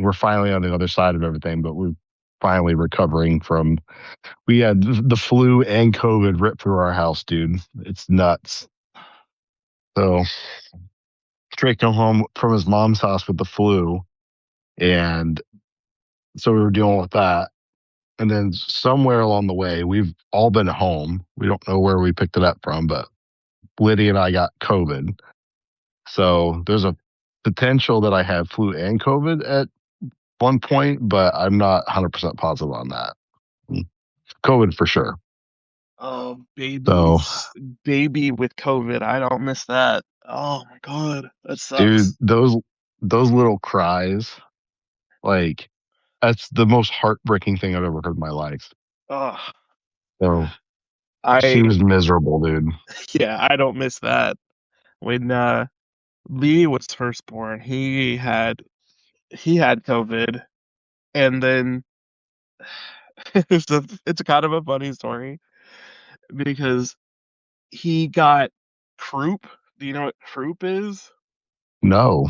we're finally on the other side of everything, but we're finally recovering from. We had the flu and COVID rip through our house, dude. It's nuts. So Drake come home from his mom's house with the flu, and so we were dealing with that. And then somewhere along the way, we've all been home. We don't know where we picked it up from, but Lydia and I got COVID. So there's a potential that I had flu and COVID at one point, but I'm not 100% positive on that. COVID for sure. Oh, So, baby with COVID. I don't miss that. Oh my God, that dude, sucks. those little cries, like that's the most heartbreaking thing I've ever heard in my life. Oh, So I she was miserable, dude. yeah, I don't miss that. When Lee was first born, he had COVID, and then it's a kind of a funny story because he got croup. Do you know what croup is? No.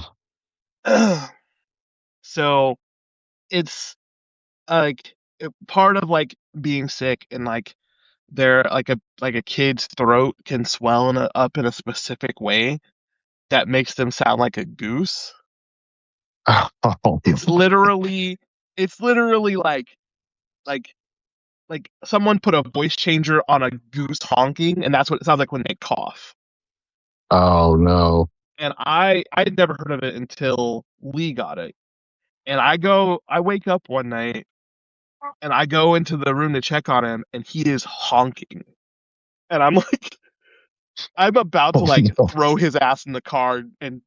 So it's like part of like being sick and like they're like a kid's throat can swell up in a specific way that makes them sound like a goose. Oh, no. It's literally it's literally like like someone put a voice changer on a goose honking, and that's what it sounds like when they cough. Oh, no. And I'd never heard of it until Lee got it. And I wake up one night and I go into the room to check on him, and he is honking. And I'm like, I'm about to Oh, like no. throw his ass in the car and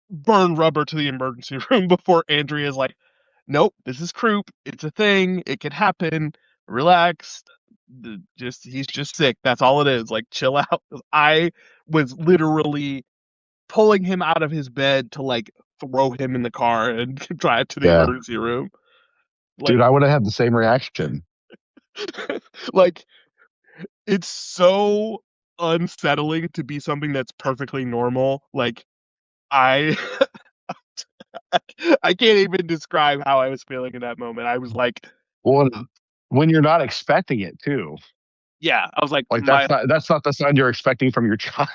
burn rubber to the emergency room before Andrea's like, nope, this is croup. It's a thing. It can happen. Relax. Just he's just sick. That's all it is. Like chill out. I was literally pulling him out of his bed to like throw him in the car and drive to the Yeah. emergency room. Dude, Like I would have had the same reaction. like it's so unsettling to be something that's perfectly normal. Like I I can't even describe how I was feeling in that moment. I was like, Well, when you're not expecting it too. yeah, I was like, Like my that's not the sound you're expecting from your child.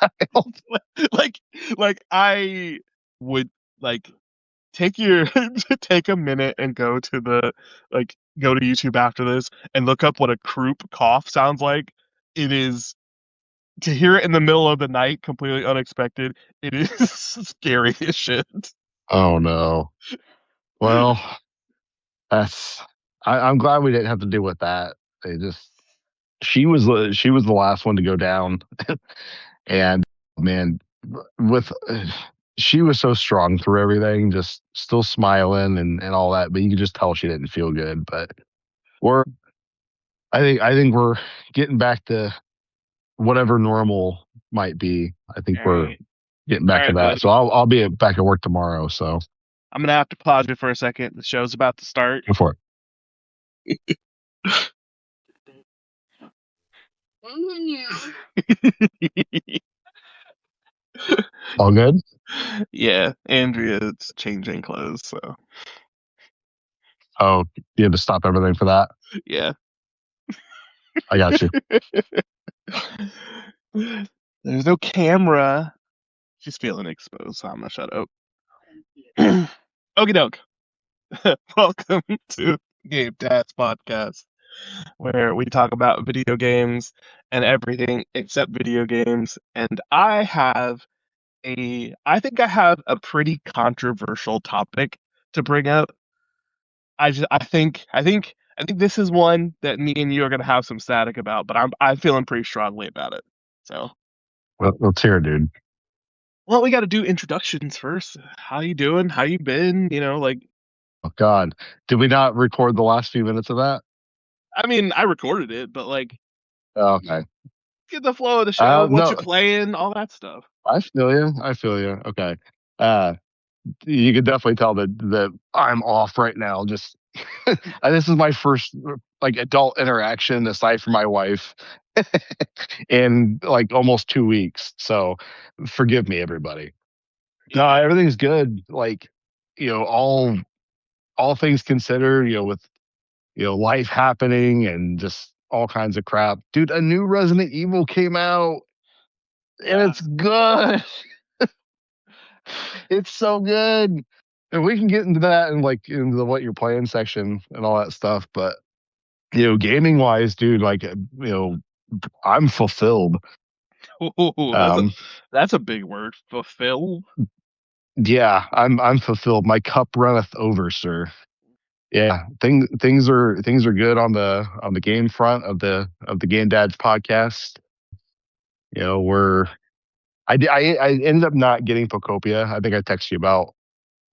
like like I would like take your take a minute and go to the go to YouTube after this and look up what a croup cough sounds like. It is to hear it in the middle of the night, completely unexpected. It is scary as shit. Oh no. Well, that's I'm glad we didn't have to deal with that. They just she was the last one to go down, and man, with she was so strong through everything, just still smiling and all that, but you could just tell she didn't feel good. But we're I think we're getting back to whatever normal might be. I think All we're right, getting all back to right, that. bud. So I'll be back at work tomorrow. So I'm gonna have to pause you for a second. The show's about to start. go for Yeah, it. All good. Andrea's changing clothes, so Oh, you had to stop everything for that. yeah. I got you. There's no camera. She's feeling exposed, so I'm gonna shut up. Okie doke. Welcome to Gamedads podcast, where we talk about video games and everything except video games. And I think I have a pretty controversial topic to bring up. I think this is one that me and you are gonna have some static about, but I'm feeling pretty strongly about it. So, Well, let's hear it, dude. well, we got to do introductions first. How you doing? How you been? Oh God, did we not record the last few minutes of that? I mean, I recorded it, but like, Okay. get the flow of the show, what you No, playing, all that stuff. I feel you. I feel you. Okay. Uh, you could definitely tell that I'm off right now. Just this is my first like adult interaction aside from my wife in like almost 2 weeks. So forgive me, everybody. No, everything's good. Like all all things considered, with life happening and just all kinds of crap, dude. A new Resident Evil came out and Yeah. it's good. It's so good. And we can get into that and like into the what you're playing section and all that stuff. But gaming wise, dude, like I'm fulfilled. Ooh, Um, that's a big word. Fulfill. yeah, I'm fulfilled. My cup runneth over, sir. Yeah, things are good on the game front of the Gamedads podcast. We're I ended up not getting Pocopia. I think I texted you about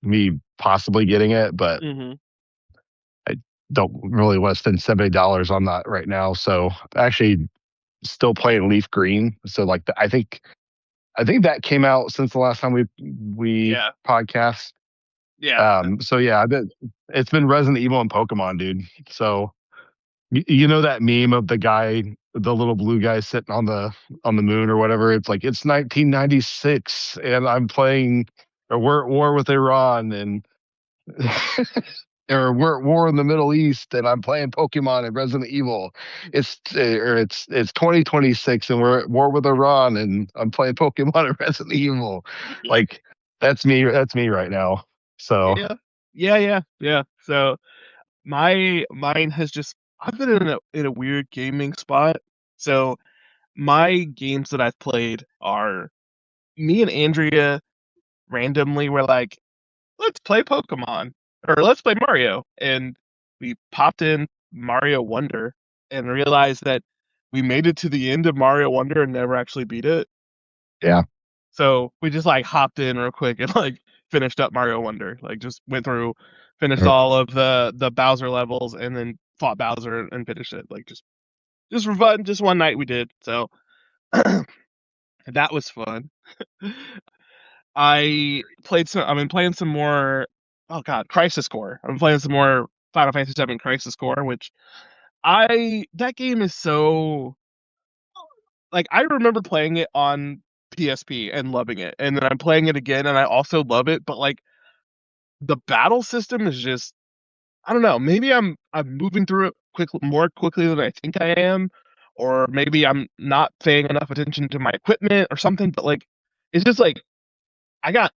me possibly getting it, but Hmm. I don't really want to spend $70 on that right now. So actually, still playing Leaf Green. So like I think that came out since the last time we Yeah. podcast. Yeah. So yeah, it's been Resident Evil and Pokemon, dude. So you know that meme of the guy, the little blue guy sitting on the moon or whatever. It's like it's 1996 and I'm playing, or we're at war with Iran and or we're at war in the Middle East and I'm playing Pokemon and Resident Evil. It's 2026 and we're at war with Iran and I'm playing Pokemon and Resident Evil. Like that's me. That's me right now. So Yeah. Yeah. Yeah. Yeah. So mine has just I've been in a weird gaming spot. So my games that I've played are me and Andrea randomly were like, let's play Pokemon or let's play Mario. And we popped in Mario Wonder and realized that we made it to the end of Mario Wonder and never actually beat it. yeah. So we just like hopped in real quick and like finished up Mario Wonder. Like just went through, finished all of the Bowser levels and then fought Bowser and finished it. Like just for fun, just one night we did. So that was fun. I've been playing some more. Oh God, Crisis Core. I've been playing some more Final Fantasy VII Crisis Core, which that game is so like I remember playing it on PSP and loving it, and then I'm playing it again and I also love it. But like the battle system is just I don't know. Maybe I'm moving through it more quickly than I think I am, or maybe I'm not paying enough attention to my equipment or something. But like it's just like I got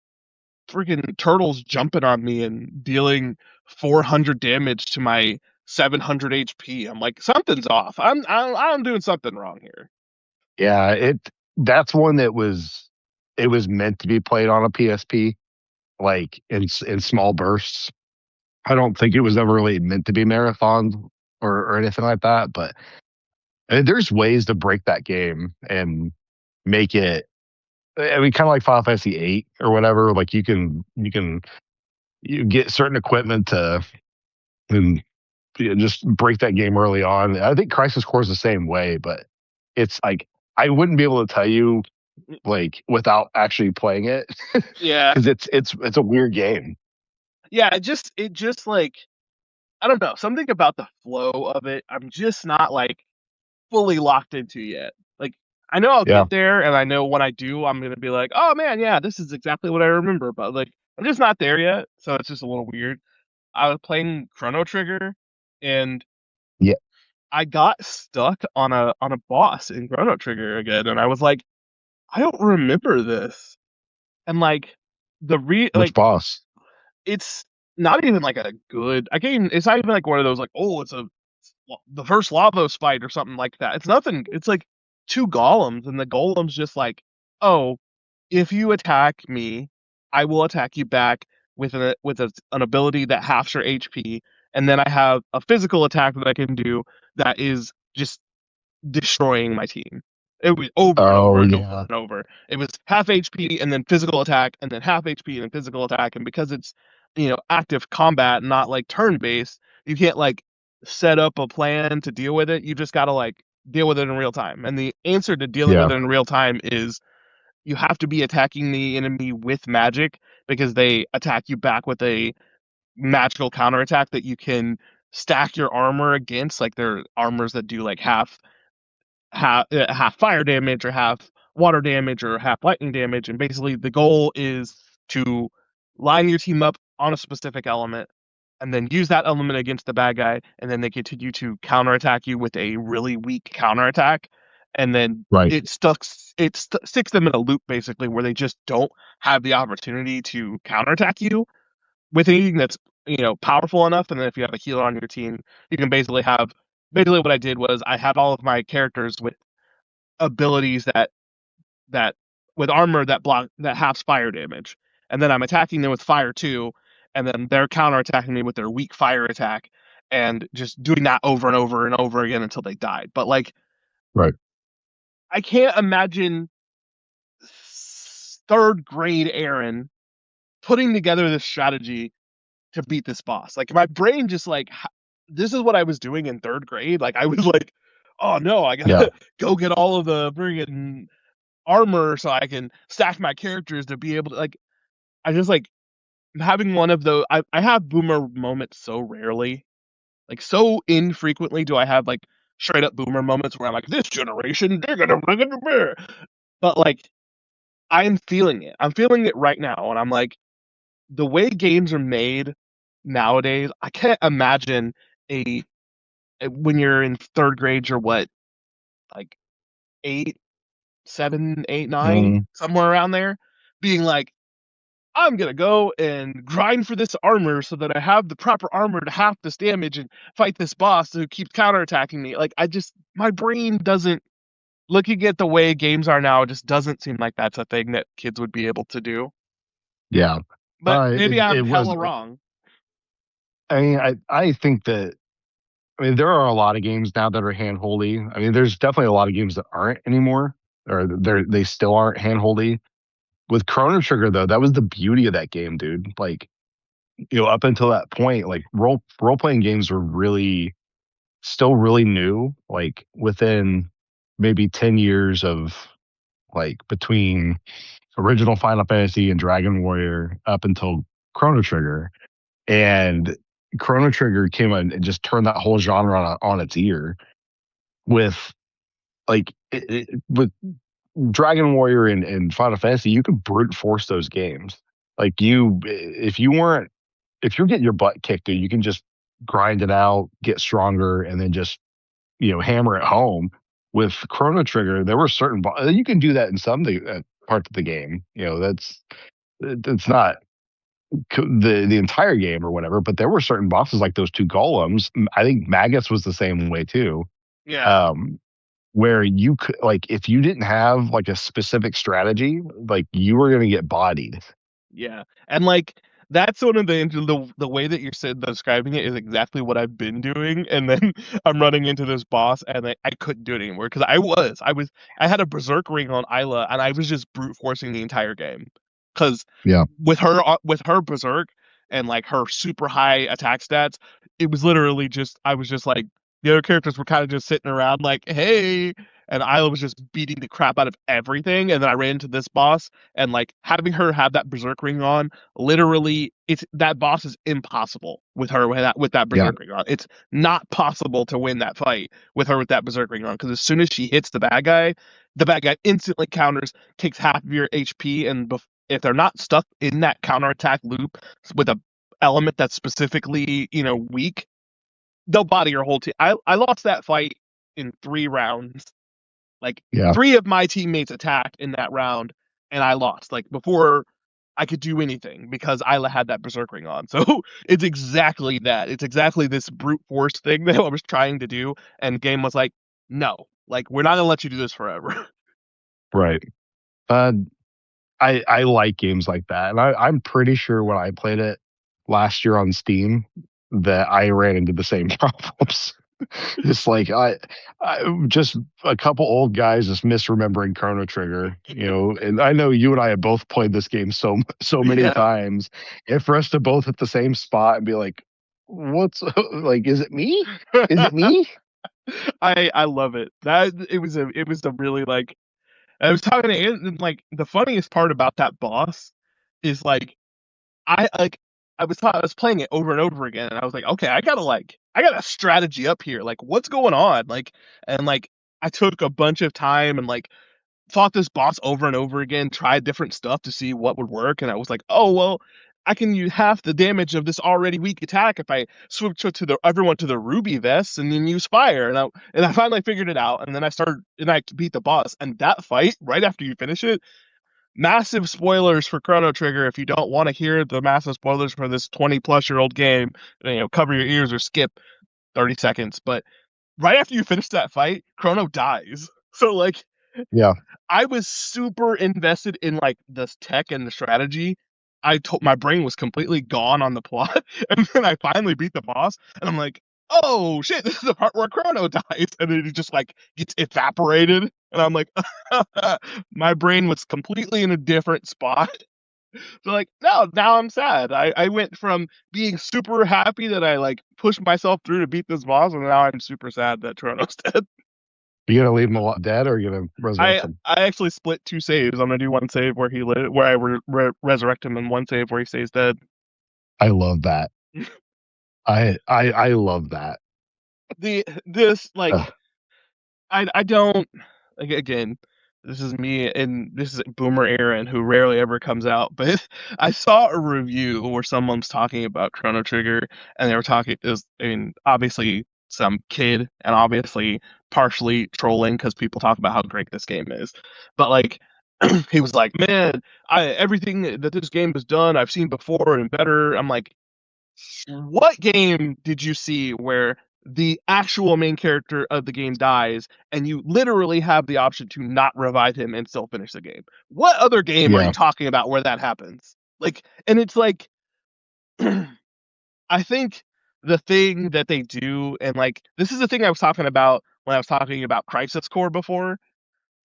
freaking turtles jumping on me and dealing 400 damage to my 700 HP. I'm like, something's off. I'm doing something wrong here. Yeah, that's one that it was meant to be played on a PSP, like in small bursts. I don't think it was ever really meant to be marathon or anything like that. But I mean, there's ways to break that game and make it. I mean, kind of like Final Fantasy 8 or whatever. Like you get certain equipment to and just break that game early on. I think Crisis Core is the same way, but it's like I wouldn't be able to tell you like without actually playing it Yeah. because it's a weird game. Yeah, it just like I don't know, something about the flow of it. I'm just not like fully locked into yet. Like I know I'll Yeah, get there and I know when I do I'm going to be like, "Oh man, yeah, this is exactly what I remember." But like I'm just not there yet, so it's just a little weird. I was playing Chrono Trigger and yeah. I got stuck on a boss in Chrono Trigger again, and I was like, I don't remember this. And like the re Which like boss? it's not even like a good. I can't. It's not even like one of those like oh it's a the first Lavos fight or something like that. It's nothing. It's like two golems, and the golem's just like oh if you attack me, I will attack you back with an ability that halves your HP, and then I have a physical attack that I can do that is just destroying my team. It was over and over Oh and over yeah, and over. It was half HP and then physical attack and then half HP and then physical attack. And because it's, active combat, not like turn based, you can't like set up a plan to deal with it. You just gotta like deal with it in real time. And the answer to dealing yeah. with it in real time is you have to be attacking the enemy with magic because they attack you back with a magical counterattack that you can stack your armor against. Like there are armors that do like half fire damage or half water damage or half lightning damage, and basically the goal is to line your team up on a specific element, and then use that element against the bad guy, and then they continue to counterattack you with a really weak counterattack, and then Right. sticks them in a loop basically where they just don't have the opportunity to counterattack you with anything that's powerful enough. And then if you have a healer on your team, you can basically what I did was I had all of my characters with abilities that with armor that block that halves fire damage, and then I'm attacking them with fire too, and then they're counterattacking me with their weak fire attack, and just doing that over and over and over again until they died. But like, Right. I can't imagine third grade Aaron putting together this strategy to beat this boss. Like my brain just like this is what I was doing in third grade. Like I was like, oh no, I Yeah. gotta go get all of the friggin' armor so I can stack my characters to be able to like. I just like having one of those. I have boomer moments so rarely, like so infrequently. Do I have like straight up boomer moments where I'm like, this generation they're gonna bring it to bear. But like I'm feeling it. I'm feeling it right now, and I'm like, the way games are made nowadays, I can't imagine a when you're in third grade, you're what, like 8, 7, 8, 9, Mm, somewhere around there, being like, I'm gonna go and grind for this armor so that I have the proper armor to half this damage and fight this boss who keeps counterattacking me. Like I just my brain doesn't looking at the way games are now, it just doesn't seem like that's a thing that kids would be able to do. yeah. But maybe It I'm was. hella wrong. I mean, I think that. I mean, there are a lot of games now that are hand-holdy. I mean, there's definitely a lot of games that aren't anymore, or they still aren't hand-holdy. With Chrono Trigger, though, that was the beauty of that game, dude. Like, up until that point, like role playing games were really still really new. Like within maybe 10 years of like between original Final Fantasy and Dragon Warrior up until Chrono Trigger, and Chrono Trigger came in and just turned that whole genre on its ear with with Dragon Warrior and Final Fantasy. You could brute force those games. Like if you're getting your butt kicked, dude, you can just grind it out, get stronger, and then just hammer it home. With Chrono Trigger, there were certain you can do that in some parts of the game. It's not the entire game or whatever, but there were certain bosses like those two golems. I think Magus was the same way too. Yeah. Um, where you could like if you didn't have like a specific strategy, like you were gonna get bodied. Yeah, and like that's one of the way that you're describing it is exactly what I've been doing, and then I'm running into this boss, and I couldn't do it anymore because I had a berserk ring on Isla, and I was just brute forcing the entire game because Yeah, with her berserk and like her super high attack stats, it was literally just I was just like the other characters were kind of just sitting around like, hey. And Isla was just beating the crap out of everything, and then I ran into this boss, and like having her have that berserk ring on, literally it's that boss is impossible with her with that yeah, berserk ring on. It's not possible to win that fight with her with that berserk ring on because as soon as she hits the bad guy instantly counters, takes half of your HP, and if they're not stuck in that counterattack loop with a element that's specifically weak, they'll body your whole team. I lost that fight in 3 rounds. Like yeah. three of my teammates attacked in that round, and I lost. Like before I could do anything because Isla had that berserk ring on. So it's exactly that. It's exactly this brute force thing that I was trying to do, and game was like, no, like we're not gonna let you do this forever. Right. Uh, I like games like that, and I'm pretty sure when I played it last year on Steam that I ran into the same problems. It's like I just a couple old guys just misremembering Chrono Trigger, and I know you and I have both played this game so many Yeah. times, and for us to both hit the same spot and be like, "What's like? Is it me? Is it me?" I love it. That it was a really like I was talking to Ant, and like the funniest part about that boss is like I like I was playing it over and over again, and I was like, okay, I got a strategy up here. Like, what's going on? Like, and like I took a bunch of time and like fought this boss over and over again, tried different stuff to see what would work, and I was like, oh well, I can use half the damage of this already weak attack if I switch to the everyone to the ruby vests and then use fire. And I finally figured it out. And then I beat the boss. And that fight, right after you finish it, massive spoilers for Chrono Trigger. If you don't want to hear the massive spoilers for this 20-plus-year-old game, cover your ears or skip 30 seconds. But right after you finish that fight, Chrono dies. So like Yeah. I was super invested in like the tech and the strategy. I told my brain was completely gone on the plot, and then I finally beat the boss, and I'm like, "Oh shit, this is the part where Chrono dies," and then it just like gets evaporated, and I'm like, my brain was completely in a different spot. So like, no, now I'm sad. I went from being super happy that I like pushed myself through to beat this boss, and now I'm super sad that Chrono's dead. You gonna leave him dead, or are you gonna resurrect I him? I actually split two saves. I'm gonna do one save where he where I resurrect him, and one save where he stays dead. I love that. I love that. This like Ugh. I don't like again. This is me, and this is Boomer Aaron, who rarely ever comes out. But I saw a review where someone's talking about Chrono Trigger, and they were talking is I mean obviously some kid, and obviously partially trolling because people talk about how great this game is, but like he was like, man, I everything that this game has done, I've seen before and better. I'm like, what game did you see where the actual main character of the game dies and you literally have the option to not revive him and still finish the game? What other game are you Yeah. talking about where that happens? Like, and it's like, I think the thing that they do, and like, this is the thing I was talking about when I was talking about Crisis Core before.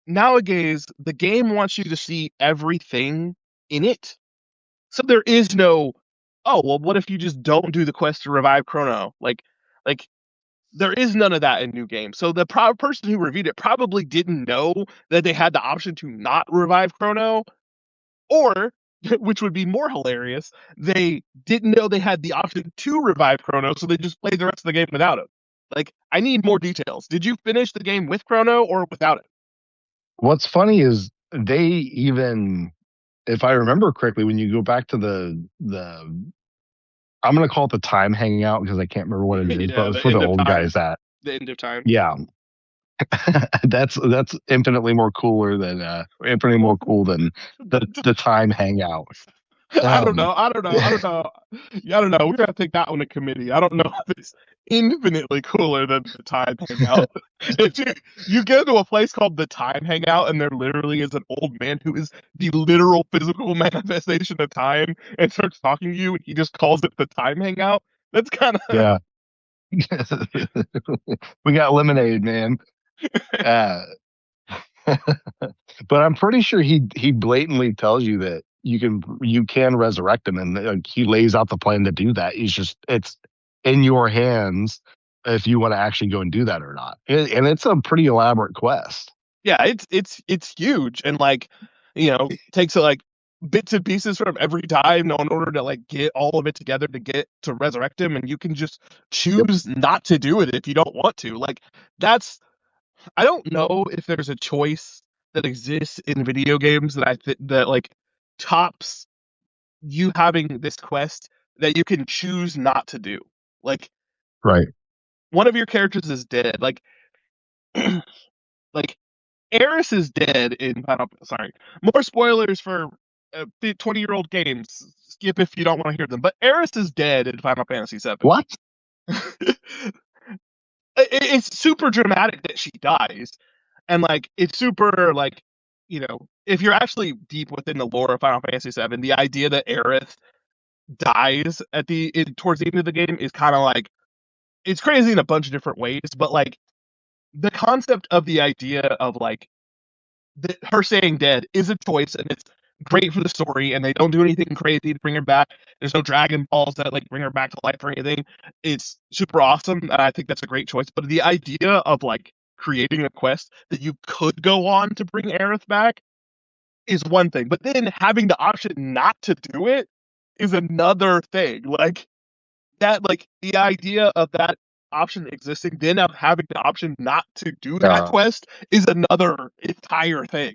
Nowadays, the game wants you to see everything in it. So there is no, oh, well, what if you just don't do the quest to revive Chrono? Like there is none of that in new games. So the person who reviewed it probably didn't know that they had the option to not revive Chrono, or which would be more hilarious, they didn't know they had the option to revive Chrono, so they just played the rest of the game without him. Like, I need more details. Did you finish the game with Chrono or without it? What's funny is they even, if I remember correctly, when you go back to the I'm gonna call it the time hanging out because I can't remember what it is, but Yeah, it was the for the end of old time. guys at. The end of time. Yeah. that's infinitely more cooler than infinitely more cool than the time hangout. I don't Um know. I don't know. I don't know. Yeah, I don't know. We gotta take that one to committee. I don't know if it's infinitely cooler than the Time Hangout. If you go to a place called the Time Hangout, and there literally is an old man who is the literal physical manifestation of time, and starts talking to you, and he just calls it the Time Hangout. That's kind of yeah. We got eliminated, man. Uh but I'm pretty sure he blatantly tells you that you can resurrect him, and like, he lays out the plan to do that. He's just it's in your hands if you want to actually go and do that or not. And it's a pretty elaborate quest. yeah. It's huge, and like takes like bits and pieces from every time in order to like get all of it together to get to resurrect him, and you can just Yep. choose not to do it if you don't want to. Like that's I don't know if there's a choice that exists in video games that I think that like tops you having this quest that you can choose not to do. Like Right. one of your characters is dead. Like Eris is dead in Final. Sorry, more spoilers for 20-year-old games. Skip if you don't want to hear them. But Eris is dead in Final Fantasy VII. What? It's super dramatic that she dies, and like it's super like if you're actually deep within the lore of Final Fantasy VII, the idea that Aerith dies towards the end of the game is kind of like it's crazy in a bunch of different ways, but like the concept of the idea of like her saying dead is a choice, and it's great for the story, and they don't do anything crazy to bring her back. There's no Dragon Balls that like bring her back to life or anything. It's super awesome, and I think that's a great choice. But the idea of like creating a quest that you could go on to bring Aerith back is one thing, but then having the option not to do it is another thing. Like that, like the idea of that option existing, then of having the option not to do that Uh, quest is another entire thing.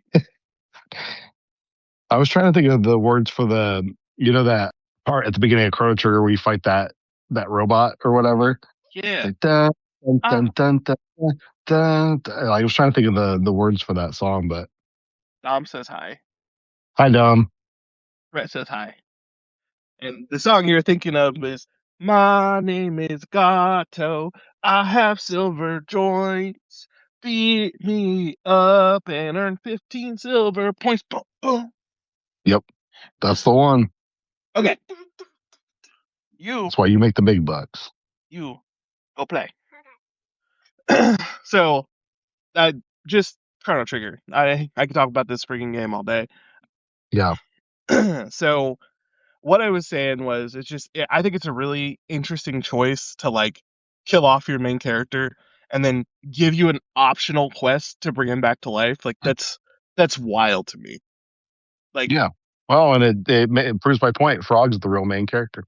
I was trying to think of the words for the that part at the beginning of Chrono Trigger where you fight that robot or whatever. Yeah. Like dun, dun, Ah, dun, dun, dun, dun, dun, dun. I was trying to think of the words for that song, but Dom says hi. hi Dom. Brett says hi. And the song you're thinking of is My name is Gato. I have silver joints. Beat me up and earn 15 silver points. Boom, boom. Yep, that's the one. Okay. You, That's why you make the big bucks. you, go play. So, just Chrono Trigger. I could talk about this freaking game all day. Yeah, So, what I was saying was, I think it's a really interesting choice to like kill off your main character and then give you an optional quest to bring him back to life. Like that's wild to me. Like, yeah. Well, and it proves my point. Frog's the real main character.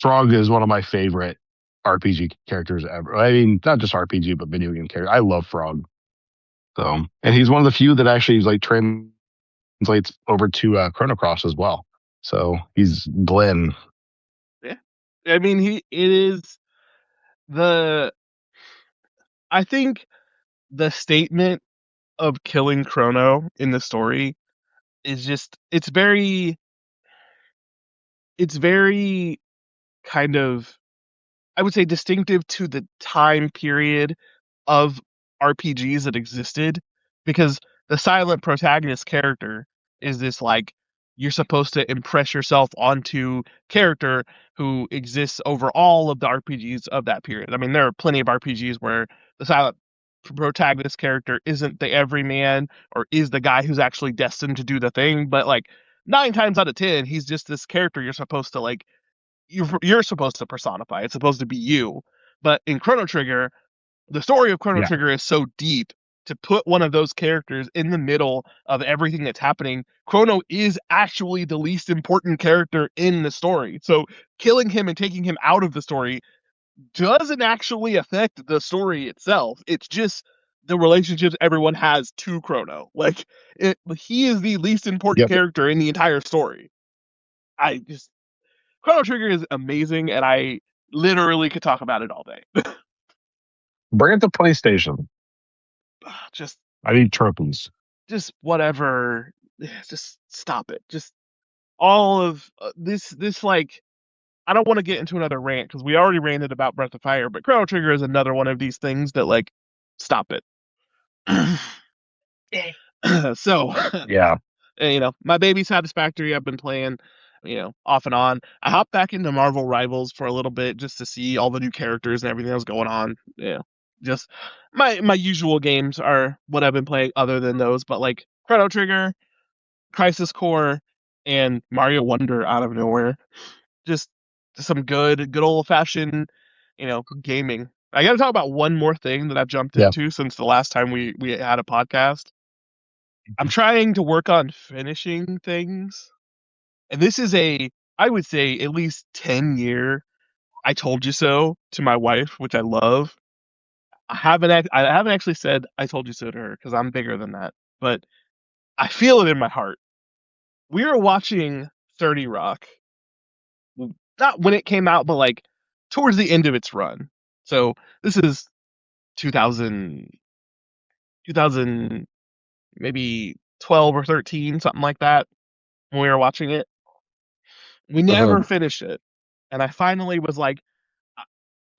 Frog is one of my favorite RPG characters ever. I mean, not just RPG, but video game character. I love Frog. So, and he's one of the few that actually like translates over to Chrono Cross as well. So he's Glenn. yeah, I mean, it is the I think the statement of killing Chrono in the story is just it's very kind of, I would say, distinctive to the time period of RPGs that existed, because the silent protagonist character is this like you're supposed to impress yourself onto character who exists over all of the RPGs of that period. I mean, there are plenty of RPGs where the silent protagonist character isn't the everyman or is the guy who's actually destined to do the thing, but like 9 times out of 10, he's just this character you're supposed to like you're supposed to personify. It's supposed to be you. But in Chrono Trigger, the story of Chrono Yeah. Trigger is so deep to put one of those characters in the middle of everything that's happening. Chrono is actually the least important character in the story. So killing him and taking him out of the story doesn't actually affect the story itself. It's just the relationships everyone has to Chrono. Like he is the least important Yep. character in the entire story. I just Chrono Trigger is amazing, and I literally could talk about it all day. Bring it to PlayStation. just I need trophies. just whatever. Just stop it. Just all of this like I don't want to get into another rant because we already ranted about Breath of Fire, but Chrono Trigger is another one of these things that like stop it. So, Yeah. my baby Satisfactory I've been playing, off and on. I hopped back into Marvel Rivals for a little bit just to see all the new characters and everything that was going on. Yeah. Just my usual games are what I've been playing other than those, but like Chrono Trigger, Crisis Core, and Mario Wonder out of nowhere. Just some good old fashioned, gaming. I got to talk about one more thing that I've jumped Yeah. into since the last time we had a podcast. I'm trying to work on finishing things, and this is I would say at least 10-year I told you so to my wife, which I love. I haven't actually said I told you so to her because I'm bigger than that, but I feel it in my heart. We were watching 30 Rock, not when it came out, but like towards the end of its run. So this is 2000, 2000, maybe 12 or 13, something like that, when we were watching it. We Uh-huh. never finished it. And I finally was like,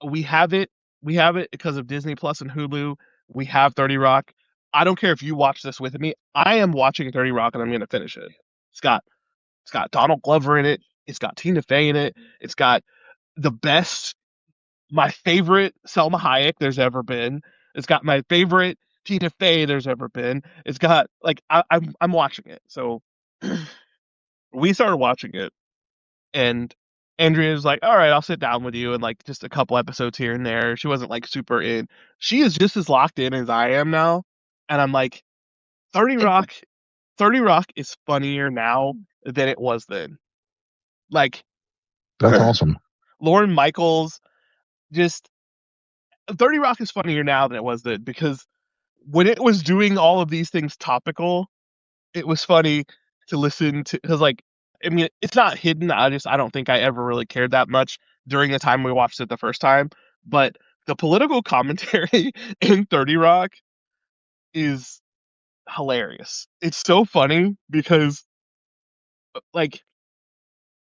we have it. We have it because of Disney Plus and Hulu. We have 30 Rock. I don't care if you watch this with me. I am watching 30 Rock and I'm going to finish it. It's got it's got Donald Glover in it. It's got Tina Fey in it. It's got the best, my favorite Selma Hayek there's ever been. It's got my favorite Tina Fey there's ever been. It's got like I'm watching it. So we started watching it, and Andrea was like, "All right, I'll sit down with you and like just a couple episodes here and there." She wasn't like super in. She is just as locked in as I am now, and I'm like, 30 Rock, 30 Rock is funnier now than it was then. Like That's awesome. Lauren Michaels, just 30 Rock is funnier now than it was then because when it was doing all of these things topical, it was funny. to listen to because like I mean it's not hidden. I don't think I ever really cared that much during the time we watched it the first time, but the political commentary in 30 Rock is hilarious. It's so funny because like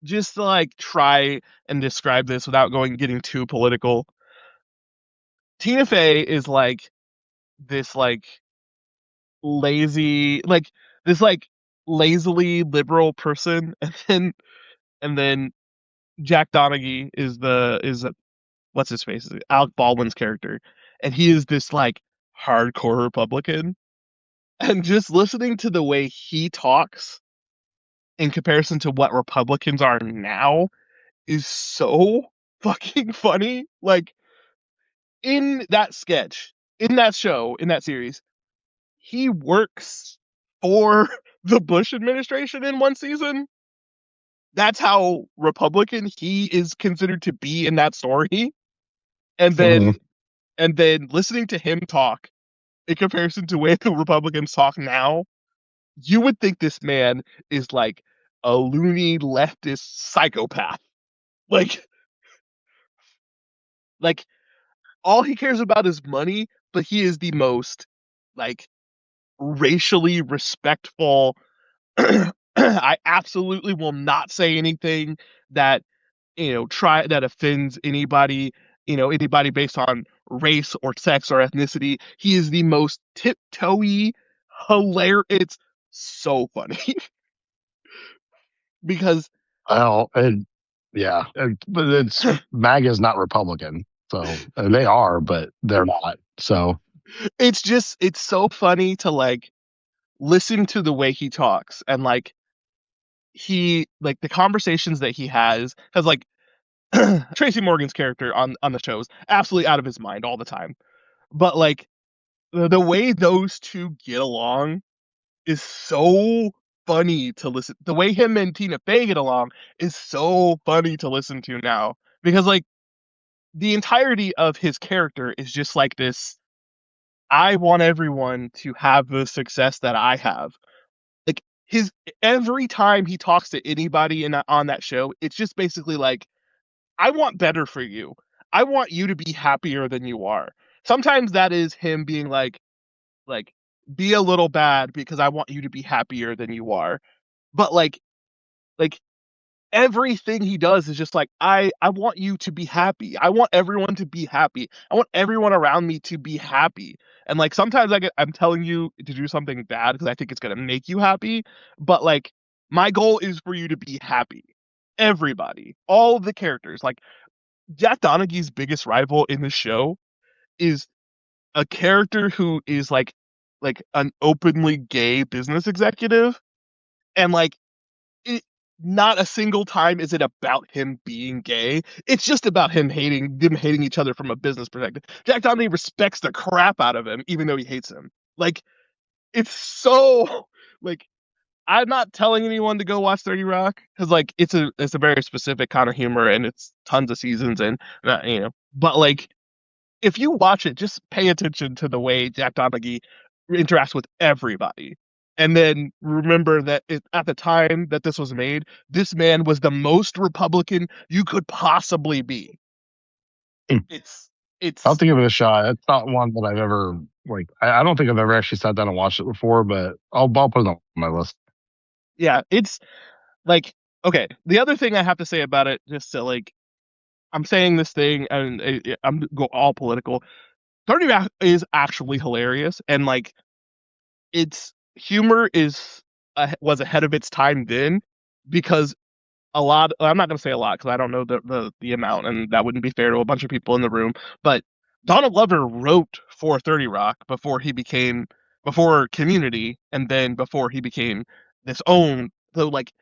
just to like try and describe this without going getting too political. Tina Fey is like this lazy like this like lazily liberal person and then Jack Donaghy is what's his face? Alec Baldwin's character, and he is this like hardcore Republican. And just listening to the way he talks in comparison to what Republicans are now is so fucking funny. Like in that sketch, in that show, in that series, he works for the Bush administration in one season. That's how Republican he is considered to be in that story. And Mhm. then listening to him talk in comparison to way the Republicans talk now, you would think this man is like a loony leftist psychopath. Like like all he cares about is money, but he is the most like racially respectful. I absolutely will not say anything that try that offends anybody, anybody based on race or sex or ethnicity. He is the most tiptoey, hilarious. It's so funny because Well, yeah, but it's MAGA's not Republican, so they are, but they're not. So it's so funny to like listen to the way he talks and like he like the conversations that he has because like Tracy Morgan's character on the show is absolutely out of his mind all the time. But like the way those two get along is so funny to listen. The way him and Tina Fey get along is so funny to listen to now because like the entirety of his character is just like this. I want everyone to have the success that I have. Like his every time he talks to anybody on that show, it's just basically like I want better for you. I want you to be happier than you are. Sometimes that is him being like be a little bad because I want you to be happier than you are. But like everything he does is just like I want you to be happy. I want everyone to be happy. I want everyone around me to be happy. And like sometimes I'm telling you to do something bad because I think it's going to make you happy, but like my goal is for you to be happy. Everybody, all of the characters, like Jack Donaghy's biggest rival in the show is a character who is like an openly gay business executive and like it, not a single time is it about him being gay. It's just about them hating each other from a business perspective. Jack Donaghy respects the crap out of him even though he hates him. Like it's so like I'm not telling anyone to go watch 30 Rock because like it's a very specific kind of humor and it's tons of seasons and but like if you watch it, just pay attention to the way Jack Donaghy interacts with everybody. And then remember that at the time that this was made, this man was the most Republican you could possibly be. It's I'll have it's to give it a shot. It's not one that I've ever like. I don't think I've ever actually sat down and watched it before, but I'll put it on my list. yeah, it's like okay. The other thing I have to say about it, just to like, I'm saying this thing and I'm go all political. 30 Rock is actually hilarious and like its humor is was ahead of its time then because a lot I'm not going to say a lot because I don't know the amount and that wouldn't be fair to a bunch of people in the room, but Donald Glover wrote for 30 Rock before Community and then before he became this own. So like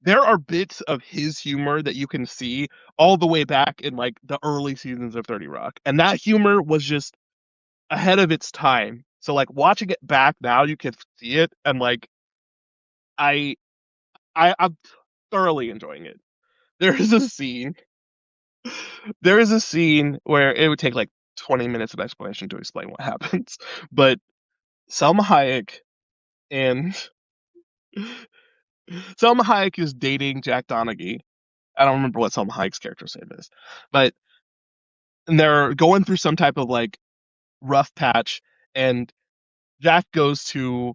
there are bits of his humor that you can see all the way back in like the early seasons of 30 Rock and that humor was just ahead of its time. So like watching it back now, you can see it, and like I, I'm thoroughly enjoying it. There is a scene. There is a scene where it would take like 20 minutes of explanation to explain what happens, but Selma Hayek and Selma Hayek is dating Jack Donaghy. I don't remember what Selma Hayek's character's name is, but they're going through some type of like rough patch, and Jack goes to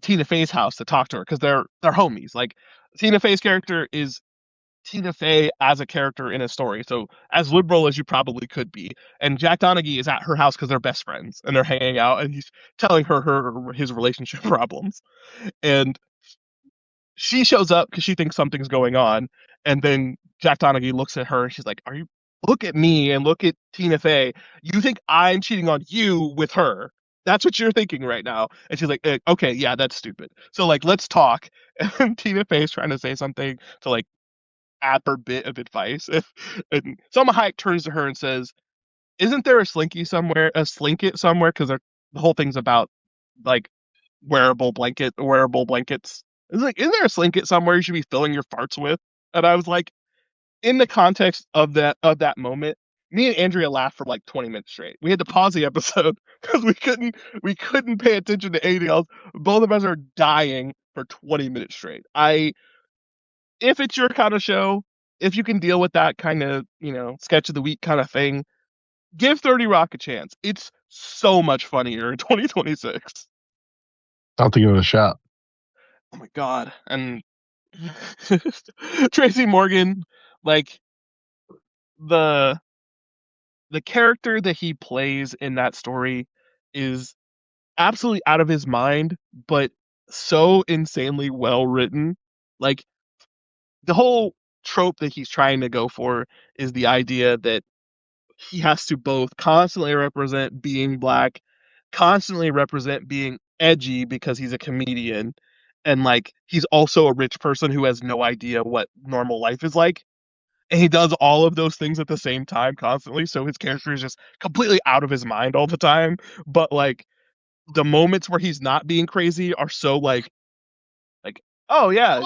Tina Fey's house to talk to her because they're homies. Like Tina Fey's character is Tina Fey as a character in a story, so as liberal as you probably could be. And Jack Donaghy is at her house because they're best friends and they're hanging out, and he's telling her his relationship problems. And she shows up because she thinks something's going on, and then Jack Donaghy looks at her and she's like, "Are you? Look at me and look at Tina Fey. You think I'm cheating on you with her? That's what you're thinking right now." And she's like, "Okay, yeah, that's stupid. So like, let's talk." And Tina Fey's trying to say something to like add her bit of advice, and Selma Hayek turns to her and says, "Isn't there a slinky somewhere? A slinket somewhere? Because the whole thing's about like wearable blankets. It's like, isn't there a slinket somewhere you should be filling your farts with?" And I was like, in the context of that moment, me and Andrea laughed for like 20 minutes straight. We had to pause the episode because we couldn't pay attention to anything else. Both of us are dying for 20 minutes straight. I If it's your kind of show, if you can deal with that kind of, sketch of the week kind of thing, give 30 Rock a chance. It's so much funnier in 2026. I'll have to give it a shot. Oh my god. And Tracy Morgan, like the the character that he plays in that story is absolutely out of his mind, but so insanely well written. Like the whole trope that he's trying to go for is the idea that he has to both constantly represent being black, constantly represent being edgy because he's a comedian, and like he's also a rich person who has no idea what normal life is like. And he does all of those things at the same time constantly, so his character is just completely out of his mind all the time. But like the moments where he's not being crazy are so like, oh yeah,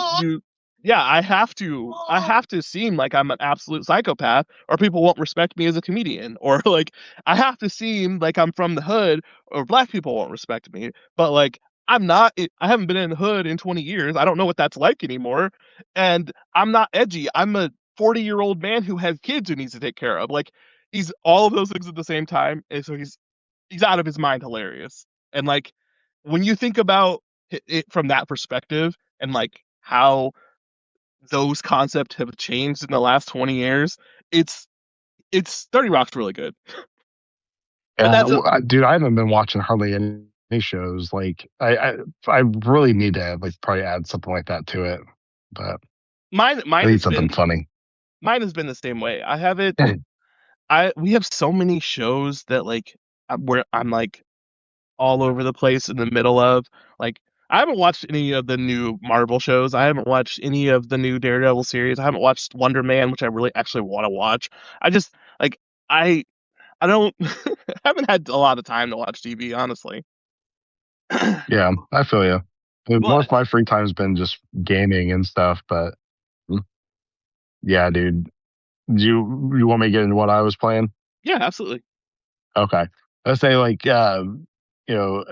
yeah, I have to seem like I'm an absolute psychopath or people won't respect me as a comedian, or like I have to seem like I'm from the hood or black people won't respect me. But like I'm not I haven't been in the hood in 20 years. I don't know what that's like anymore. And I'm not edgy. I'm a 40-year-old man who has kids who needs to take care of. Like he's all of those things at the same time. And so he's out of his mind hilarious. And like when you think about it from that perspective and like how those concepts have changed in the last 20 years, it's 30 Rock's really good. But Yeah, dude, I haven't been watching hardly any shows. Like, I really need to like probably add something like that to it. But mine I need has something been funny. the same way. I have it I we have so many shows that like where I'm like all over the place in the middle of. Like I haven't watched any of the new Marvel shows. I haven't watched any of the new Daredevil series. I haven't watched Wonder Man, which I really actually want to watch. I just like I I don't haven't had a lot of time to watch TV, honestly. Yeah, I feel you. Most But of my free time has been just gaming and stuff. But mm, yeah, dude, you want me to get into what I was playing? yeah, absolutely. Okay, let's say like you know,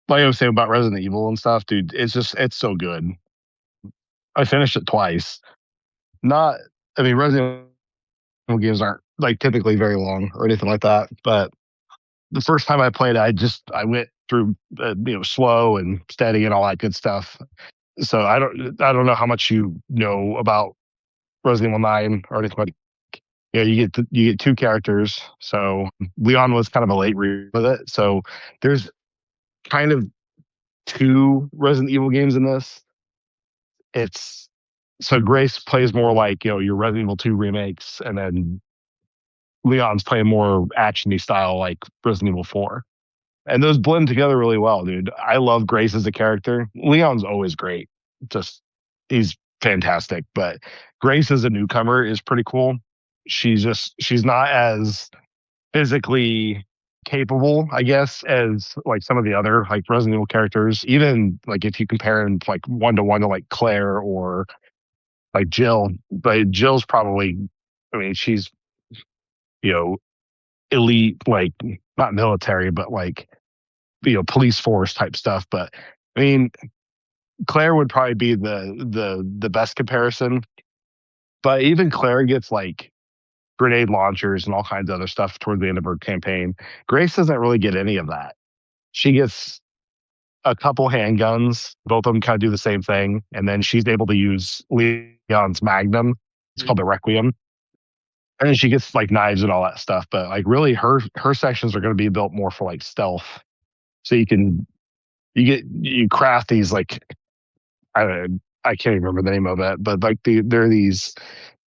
like I was saying about Resident Evil and stuff, dude. It's so good. I finished it twice. Not, I mean, Resident Evil games aren't like typically very long or anything like that, but the first time I played, I went through slow and steady and all that good stuff. So I don't know how much you know about Resident Evil 9 or anything like. Yeah, you get two characters. So Leon was kind of a late read with it. So there's kind of two Resident Evil games in this. It's so Grace plays more like your Resident Evil 2 remakes, and then Leon's playing more actiony style like Resident Evil 4. And those blend together really well, dude. I love Grace as a character. Leon's always great. Just he's fantastic. But Grace as a newcomer is pretty cool. She's not as physically capable, I guess, as like some of the other like Resident Evil characters. Even like if you compare them like one to like Claire or like Jill. But Jill's probably, I mean, she's you know elite, like not military, but like police force type stuff. But I mean, Claire would probably be the best comparison. But even Claire gets like grenade launchers and all kinds of other stuff toward the end of her campaign. Grace doesn't really get any of that. She gets a couple handguns. Both of them kind of do the same thing. And then she's able to use Leon's Magnum. It's Mhm. called the Requiem. And then she gets like knives and all that stuff. But like really her sections are going to be built more for like stealth. So you craft these like I can't even remember the name of it, but like there are these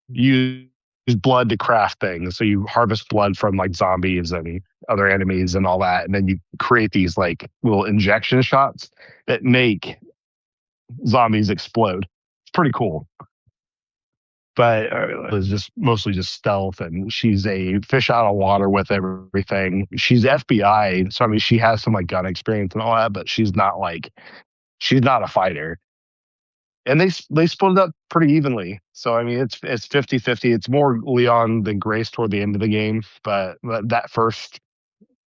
use blood to craft things. So you harvest blood from like zombies and other enemies and all that, and then you create these like little injection shots that make zombies explode. It's pretty cool. But it was just mostly just stealth, and she's a fish out of water with everything. She's FBI, so I mean she has some like gun experience and all that, but she's not a fighter. And they split it up pretty evenly. So I mean, it's 50-50. It's more Leon than Grace toward the end of the game, but that first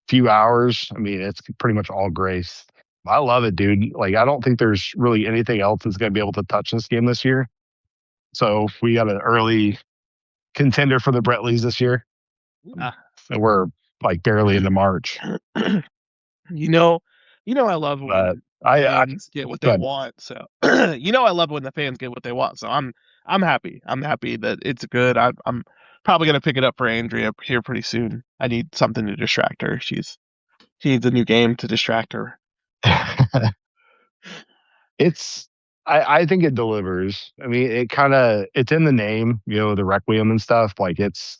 few hours, I mean, it's pretty much all Grace. I love it, dude. Like I don't think there's really anything else that's going to be able to touch this game this year. So we got an early contender for the Bretleys this year, Ah. and we're like barely into March. You know, I love But when I fans get what they but want. So I love when the fans get what they want. So I'm happy. I'm happy that it's good. I'm probably gonna pick it up for Andrea here pretty soon. I need something to distract her. She needs a new game to distract her. it's I think it delivers. I mean, it's in the name, the Requiem and stuff. Like it's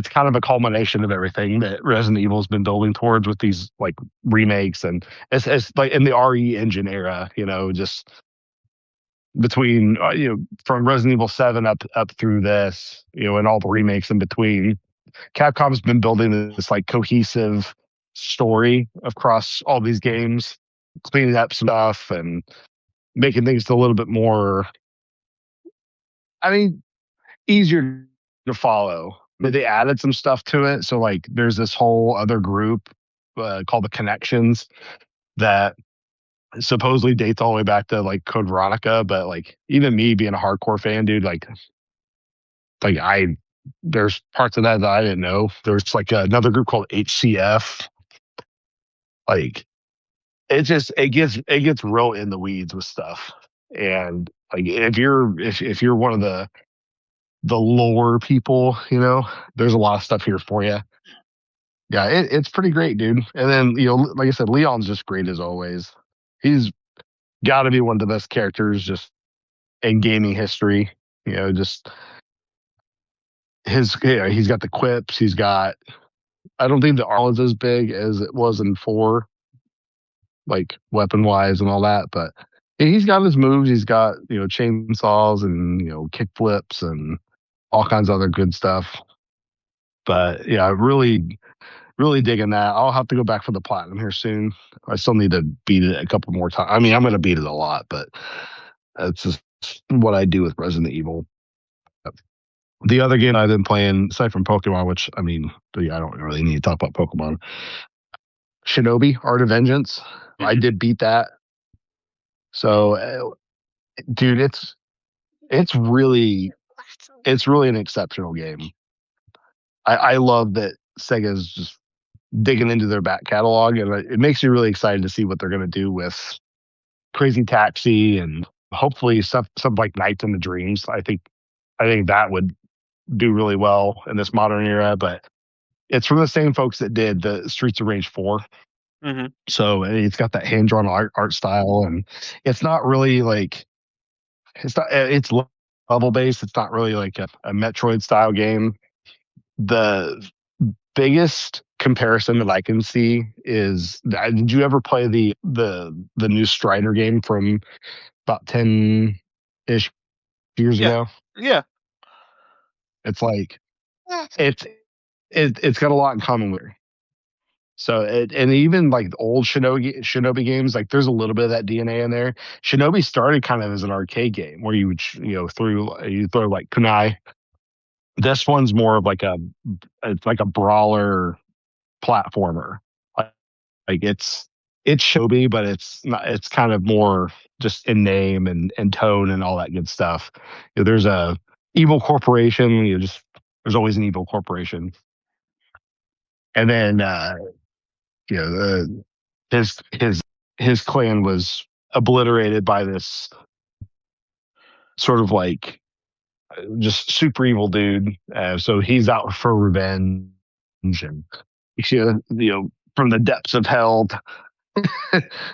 kind of a culmination of everything that Resident Evil's been building towards with these like remakes, and it's like in the RE engine era, just between from Resident Evil 7 up through this, and all the remakes in between. Capcom's been building this like cohesive story across all these games, cleaning up stuff and making things a little bit more, I mean, easier to follow. But they added some stuff to it. So like there's this whole other group called the Connections that supposedly dates all the way back to like Code Veronica. But like even me being a hardcore fan, dude, like I there's parts of that I didn't know. There's like another group called HCF. Like it gets real in the weeds with stuff. And like if you're one of the lore people, there's a lot of stuff here for you. Yeah, it's pretty great, dude. And then, like I said, Leon's just great as always. He's got to be one of the best characters just in gaming history. Just he's got the quips. I don't think the armor is as big as it was in 4, like weapon wise and all that, but he's got his moves. He's got, chainsaws and, kick flips and all kinds of other good stuff. But yeah, really, really digging that. I'll have to go back for the platinum here soon. I still need to beat it a couple more times. I mean, I'm going to beat it a lot, but that's just what I do with Resident Evil. The other game I've been playing, aside from Pokemon, which I mean, I don't really need to talk about Pokemon. Shinobi: Art of Vengeance. I Mhm. did beat that. So, dude, it's really it's really an exceptional game. I love that Sega's just digging into their back catalog, and it makes me really excited to see what they're going to do with Crazy Taxi and hopefully some like Nights in the Dreams. I think that would do really well in this modern era. But it's from the same folks that did the Streets of Rage 4. Mhm. So it's got that hand drawn art style, and it's not really like it's level based. It's not really like a Metroid style game. The biggest comparison that I can see is, did you ever play the new Strider game from about 10-ish years Yeah. ago? Yeah. It's like it's it's got a lot in common with her. So and even like the old Shinobi games, like there's a little bit of that DNA in there. Shinobi started kind of as an arcade game where you would you throw like kunai. This one's more of like it's like a brawler platformer. Like it's it's Shinobi, but it's not. It's kind of more just in name and tone and all that good stuff. There's a evil corporation. Just there's always an evil corporation, and then his his his clan was obliterated by this sort of like just super evil dude. So he's out for revenge, and from the depths of hell,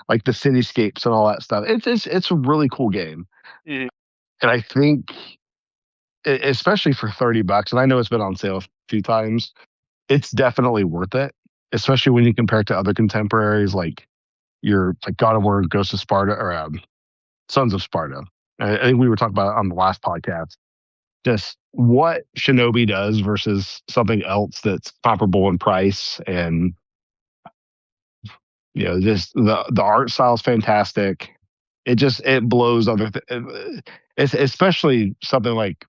like the cityscapes and all that stuff. It's a really cool game, Yeah. and I think especially for $30, and I know it's been on sale a few times, it's definitely worth it. Especially when you compare it to other contemporaries like your like God of War, Ghost of Sparta, or Sons of Sparta. I think we were talking about it on the last podcast. Just what Shinobi does versus something else that's comparable in price, and just the art style is fantastic. It blows other. It's especially something like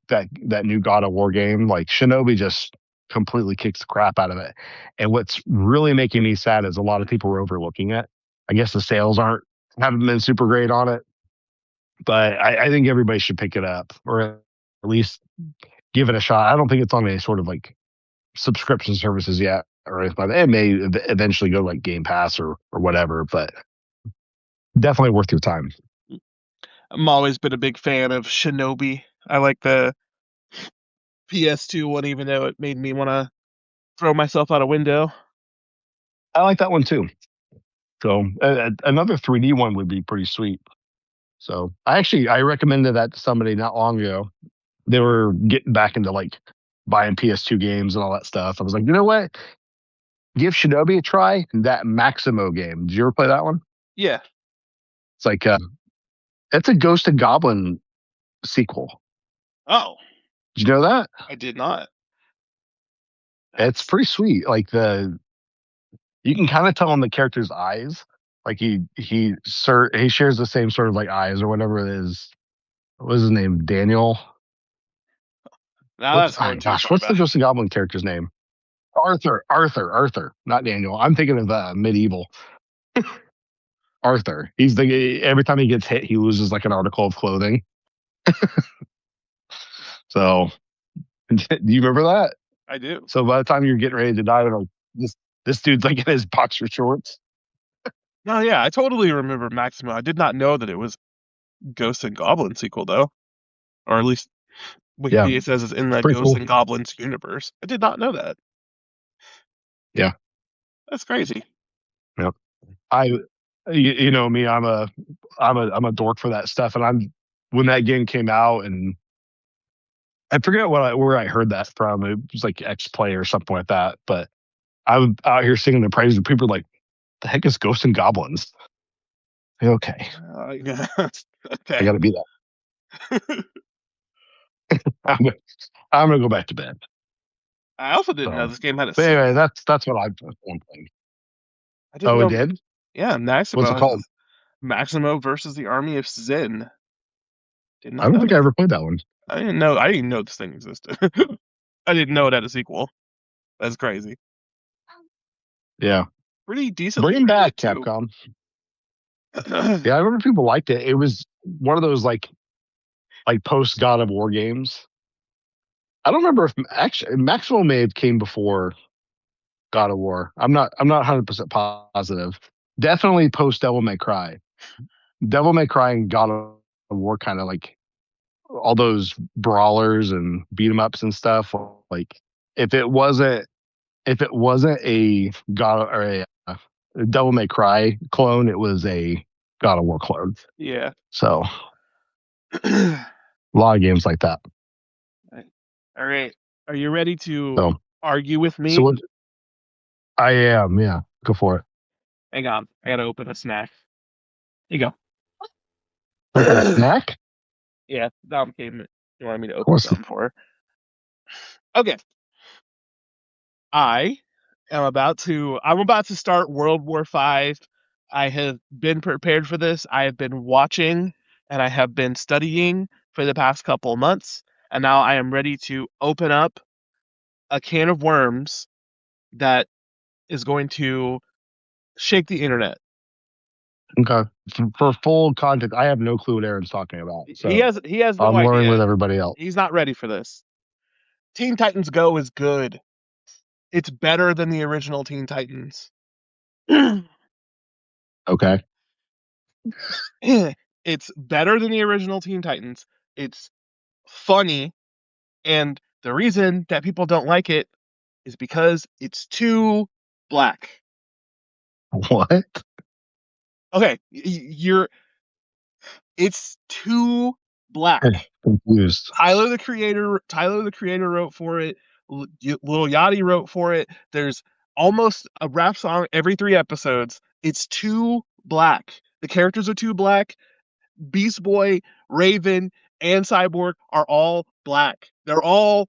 that new God of War game. Like Shinobi just completely kicks the crap out of it. And what's really making me sad is a lot of people are overlooking it. I guess the sales haven't been super great on it, but I think everybody should pick it up or at least give it a shot. I don't think it's on any sort of like subscription services yet or anything like that. It may eventually go like Game Pass or whatever, but definitely worth your time. I'm always been a big fan of Shinobi. I like the PS2 one, even though it made me want to throw myself out a window. I like that one too. So another 3D one would be pretty sweet. So I recommended that to somebody not long ago. They were getting back into like buying PS2 games and all that stuff. I was like, you know what? Give Shinobi a try. That Maximo game. Did you ever play that one? Yeah. It's like it's a Ghost and Goblin sequel. Oh, Did you know that? I did not. It's pretty sweet. Like you can kind of tell in the character's eyes. Like he shares the same sort of like eyes or whatever it is. What was his name? Daniel. Now that's going too far What's the back. Ghost and Goblin character's name? Arthur, not Daniel. I'm thinking of medieval. Arthur. He's every time he gets hit, he loses like an article of clothing. So, do you remember that? I do. So by the time you're getting ready to die, like, this dude's like in his boxer shorts. No, yeah, I totally remember Maximo. I did not know that it was Ghost and Goblin sequel though, or at least Yeah, Wikipedia says it's in it's the pretty Ghosts cool. and Goblins universe. I did not know that. Yeah, That's crazy. yeah. I, you know me, I'm a dork for that stuff, and when that game came out, and I forget where I heard that from. It was like X Play or something like that. But I was out here singing the praises, and people were like, "The heck is Ghosts and Goblins?" Okay, Yeah. I Okay. got to be that. I'm, I'm gonna go back to bed. I also didn't know So, this game had a but anyway, sequel. that's what I've been playing. I didn't Oh, it know. did. Yeah, What's Maximo it called? has Maximo versus the Army of Zen. Did I not don't know think I this. ever played that one. I didn't know. I didn't know this thing existed. I didn't know it had a sequel. That's crazy. Yeah, Pretty decently bring him rated back, too. Capcom. Yeah, I remember people liked it. It was one of those like post God of War games. I don't remember if actually Maximum may have came before God of War. I'm not 100% positive. Definitely post Devil May Cry. Devil May Cry and God of War kind of like all those brawlers and beat 'em ups and stuff. Like if it wasn't if it wasn't a God or a Devil May Cry clone, it was a God of War clone. Yeah. So a lot of games like that. All right. Are you ready to So argue with so me? what I am, yeah. Go for it. Hang on. I gotta open a snack. Here you Open a go. snack? Yeah, Dom came. You wanted me to Of open course. something for her. Okay. I'm about to start World War Five. I have been prepared for this. I have been watching and I have been studying for the past couple of months, and now I am ready to open up a can of worms that is going to shake the internet. Okay. For full context, I have no clue what Aaron's talking about. So He has no I'm learning with idea. everybody else. He's not ready for this. Teen Titans Go is good. It's better than the original Teen Titans. Okay. It's better than the original Teen Titans. It's funny, and the reason that people don't like it is because it's too black. What? Okay, you're it's too black. Confused. Tyler the creator wrote for it. Lil Yachty wrote for it. There's almost a rap song every 3 episodes. It's too black. The characters are too black. Beast Boy, Raven, and Cyborg are all black. They all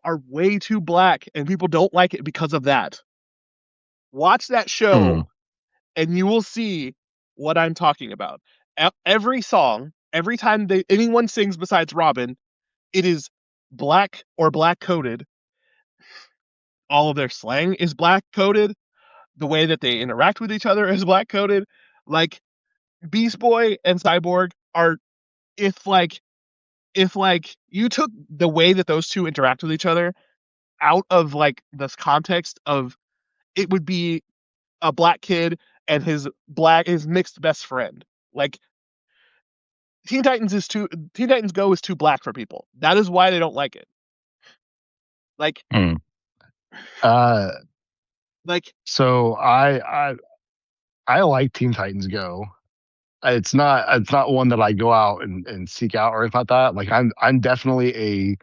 are way too black, and people don't like it because of that. Watch that Hmm. show, and you will see what I'm talking about. Every song, every time anyone sings besides Robin, it is black or black coded. All of their slang is black coded. The way that they interact with each other is black coded. Like Beast Boy and Cyborg are if like if like you took the way that those two interact with each other out of like this context of it would be a black kid and his mixed best friend. Like Teen Titans Go is too black for people. That is why they don't like it. Like Hmm. Uh, like so I like Teen Titans Go. It's not one that I go out and seek out or anything like that. Like I'm definitely a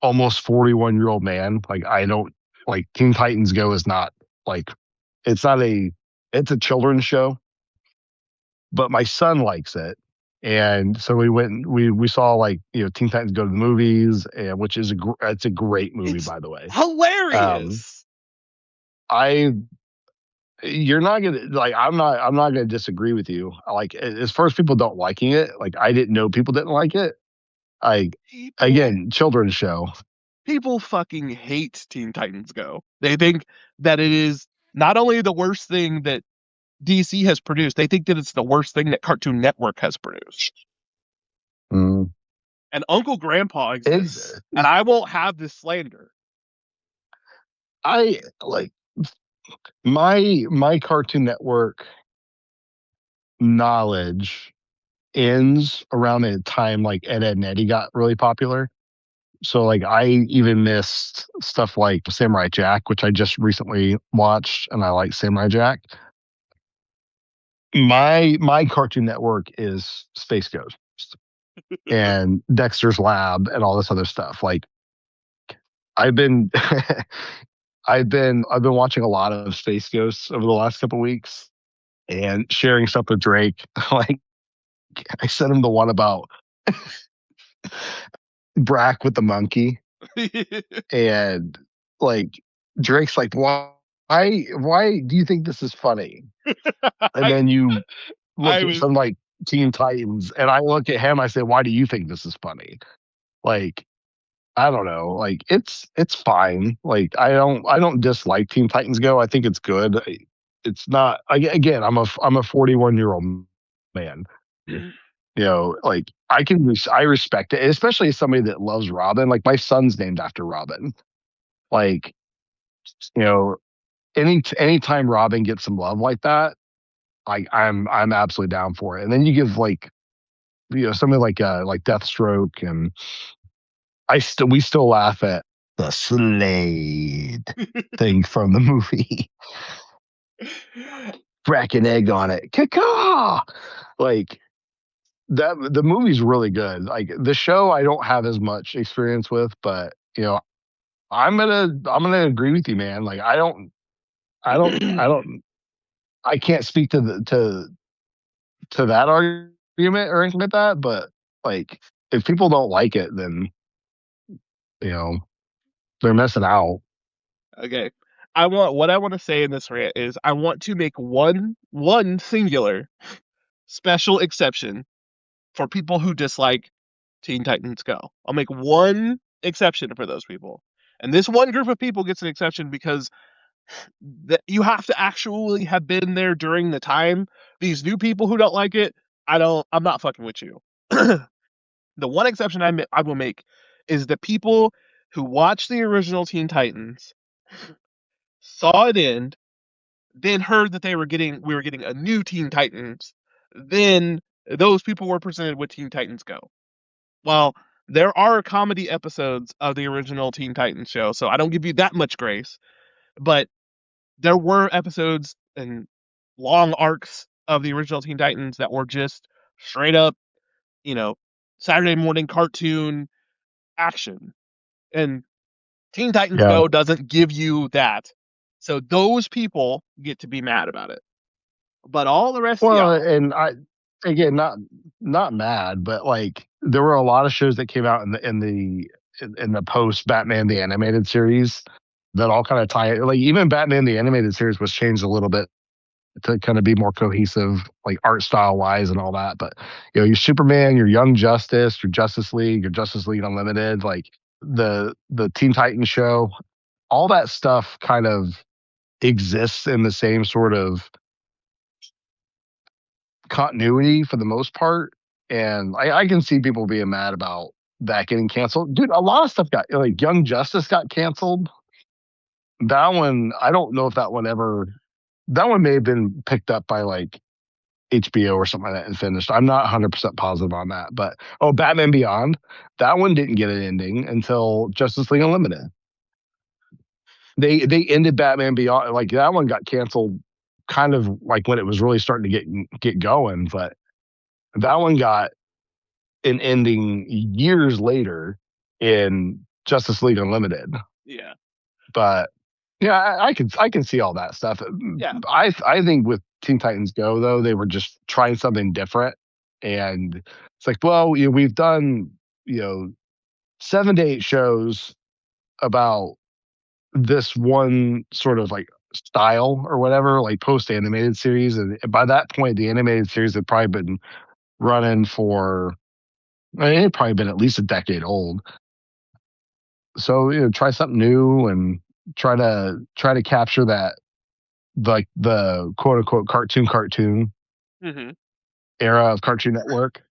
almost 41-year-old man. Like I don't like Teen Titans Go is not like it's not a it's a children's show, but my son likes it. And so we went and we saw like, Teen Titans Go to the movies, and which is it's a great movie, it's by the way. Um hilarious. I you're not gonna like I'm not gonna disagree with you. Like as far as people don't liking it, like I didn't know people didn't like it. I People again, children's show. people fucking hate Teen Titans Go. They think that it is not only the worst thing that DC has produced, they think that it's the worst thing that Cartoon Network has produced. Mm. And Uncle Grandpa It's exists, and I won't have this slander. I like my Cartoon Network knowledge ends around the time like Ed and Eddie got really popular. So like I even missed stuff like Samurai Jack, which I just recently watched, and I like Samurai Jack. My Cartoon Network is Space Ghost and Dexter's Lab and all this other stuff. Like I've been I've been watching a lot of Space Ghosts over the last couple of weeks and sharing stuff with Drake. Like I sent him the one about Brack with the monkey, and like Drake's like, why do you think this is funny? And I then you look I at was some like Teen Titans, and I look at him, I say, why do you think this is funny? Like I don't know. Like it's fine. Like I don't dislike Teen Titans Go. I think it's good. It's not. Again, I'm a 41-year-old man. Like I respect it, especially as somebody that loves Robin. Like my son's named after Robin. Like you know, anytime Robin gets some love like that, I'm absolutely down for it. And then you give like something like Deathstroke, and we still laugh at the Slade thing from the movie. Crack an egg on it. Caw. Like that the movie's really good. Like the show I don't have as much experience with, but I'm gonna agree with you, man. Like I can't speak to to that argument or anything like that, but like if people don't like it, then you know they're missing out. okay. I want to say in this rant is I want to make one singular special exception for people who dislike Teen Titans Go. I'll make one exception for those people. And this one group of people gets an exception because That you have to actually have been there during the time. These new people who don't like it, I'm not fucking with you. The one exception I will make is the people who watched the original Teen Titans, saw it end, then heard that we were getting a new Teen Titans, then those people were presented with Teen Titans Go. Well, there are comedy episodes of the original Teen Titans show, so I don't give you that much grace, but there were episodes and long arcs of the original Teen Titans that were just straight up, you know, Saturday morning cartoon action. And Teen Titans Yeah. Go doesn't give you that. So those people get to be mad about it. But all the rest of Well, y'all, and I again not mad, but like there were a lot of shows that came out in the post Batman the animated series that all kind of tie like even Batman the animated series was changed a little bit to kind of be more cohesive, like art style wise and all that. But your Superman, your Young Justice, your Justice League, your Justice League Unlimited, like the Teen Titans show, all that stuff kind of exists in the same sort of continuity for the most part. And I can see people being mad about that getting canceled. Dude, a lot of stuff got like Young Justice got canceled. That one, I don't know if that one may have been picked up by like HBO or something like that and finished. I'm not 100% positive on that. But Batman Beyond, that one didn't get an ending until Justice League Unlimited. They ended Batman Beyond, like that one got canceled kind of like when it was really starting to get going, but that one got an ending years later in Justice League Unlimited. yeah, But yeah, I can see all that stuff. yeah, I think with Teen Titans Go though, they were just trying something different, and it's like, well, we've done 7 to 8 shows about this one sort of like style or whatever, like post animated series, and by that point, the animated series had probably been running for. I mean, it had probably been at least a decade old. So try something new and try to capture that like the quote unquote cartoon hmm era of Cartoon Network.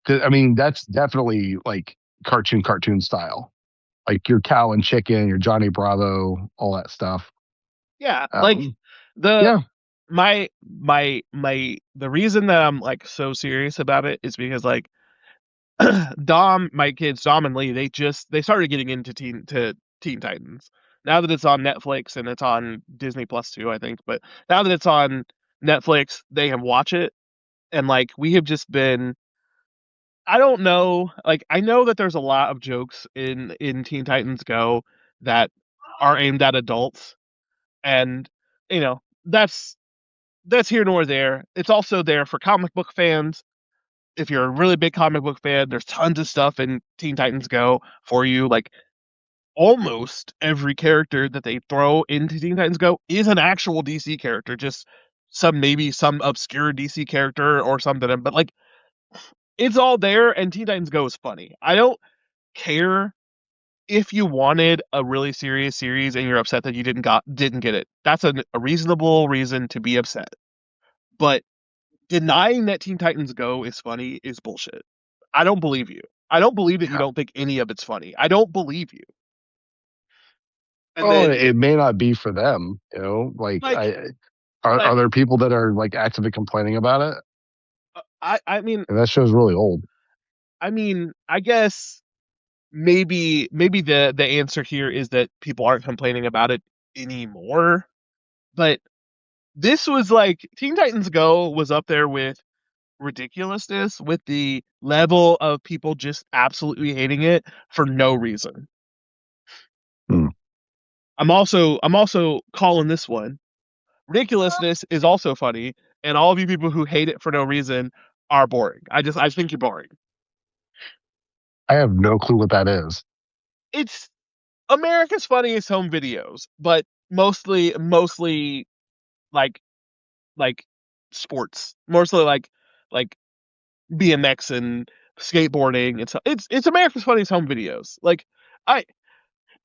'Cause, I mean, that's definitely like cartoon style, like your Cow and Chicken, your Johnny Bravo, all that stuff. yeah. Like Um, the yeah. the reason that I'm like so serious about it is because like my kids, Dom and Lee, they started getting into Teen Titans. Now that it's on Netflix and it's on Disney Plus too, I think. But now that it's on Netflix, they can watch it. And like we have just been I don't know, like I know that there's a lot of jokes in Teen Titans Go that are aimed at adults. And you know, that's here nor there. It's also there for comic book fans. If you're a really big comic book fan, there's tons of stuff in Teen Titans Go for you. Like almost every character that they throw into Teen Titans Go is an actual DC character, just maybe some obscure DC character or something. But like it's all there, and Teen Titans Go is funny. I don't care if you wanted a really serious series and you're upset that you didn't get it. That's a reasonable reason to be upset. But denying that Teen Titans Go is funny is bullshit. I don't believe you. I don't believe that you Yeah. don't think any of it's funny. I don't believe you. And Oh, then it may not be for them. Like like are like there people that are like actively complaining about it? I mean And that show's really old. I guess maybe the answer here is that people aren't complaining about it anymore. But this was like Teen Titans Go was up there with ridiculousness with the level of people just absolutely hating it for no reason. Hmm. I'm also calling this one. Ridiculousness is also funny, and all of you people who hate it for no reason are boring. I think you're boring. I have no clue what that is. It's America's Funniest Home Videos, but mostly like like sports, mostly like BMX and skateboarding and so it's America's Funniest Home Videos. Like I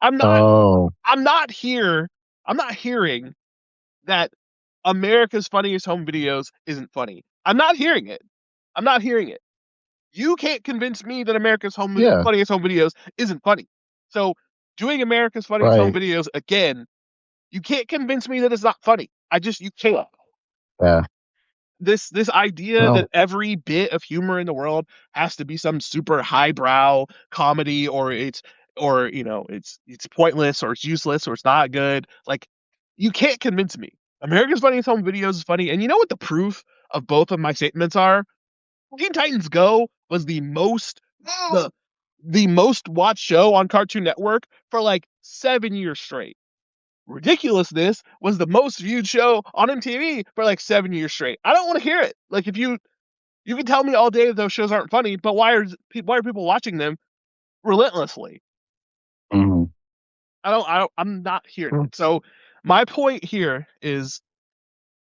I'm not Oh, I'm not here I'm not hearing that America's Funniest Home Videos isn't funny. I'm not hearing it. I'm not hearing it. You can't convince me that America's Yeah. Funniest Home Videos isn't funny. So doing America's Funniest Home Right. Videos again, you can't convince me that it's not funny. You can't. Yeah. This idea that Well. every bit of humor in the world has to be some super highbrow comedy, or it's pointless, or it's useless, or it's not good. Like, you can't convince me. America's Funniest Home Videos is funny, and you know what the proof of both of my statements are? Teen Titans Go was the the most watched show on Cartoon Network for like 7 years straight. Ridiculousness was the most viewed show on MTV for like 7 years straight. I don't want to hear it. Like, if you can tell me all day that those shows aren't funny, but why are people watching them relentlessly? Mhm. I'm not hearing it. So my point here is,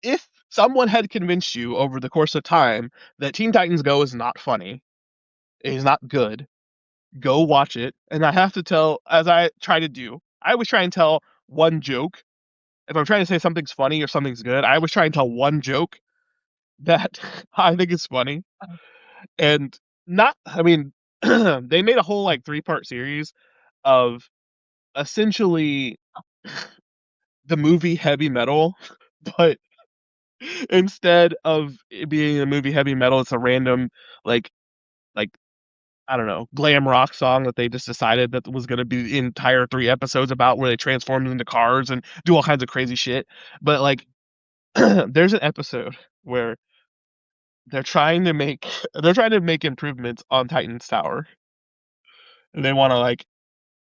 if someone had convinced you over the course of time that Teen Titans Go is not funny, it is not good, go watch it. And I have to tell, as I try to do, I always try and tell one joke. If I'm trying to say something's funny or something's good, I always try and tell one joke that I think is funny. And not, I mean, they made a whole like 3-part series of essentially the movie Heavy Metal, but instead of it being a movie Heavy Metal, it's a random, like like I don't know, glam rock song that they just decided that was going to be the entire 3 episodes about, where they transform into cars and do all kinds of crazy shit. But like, there's an episode where they're trying to make they're trying to make improvements on Titan's tower, and they want to like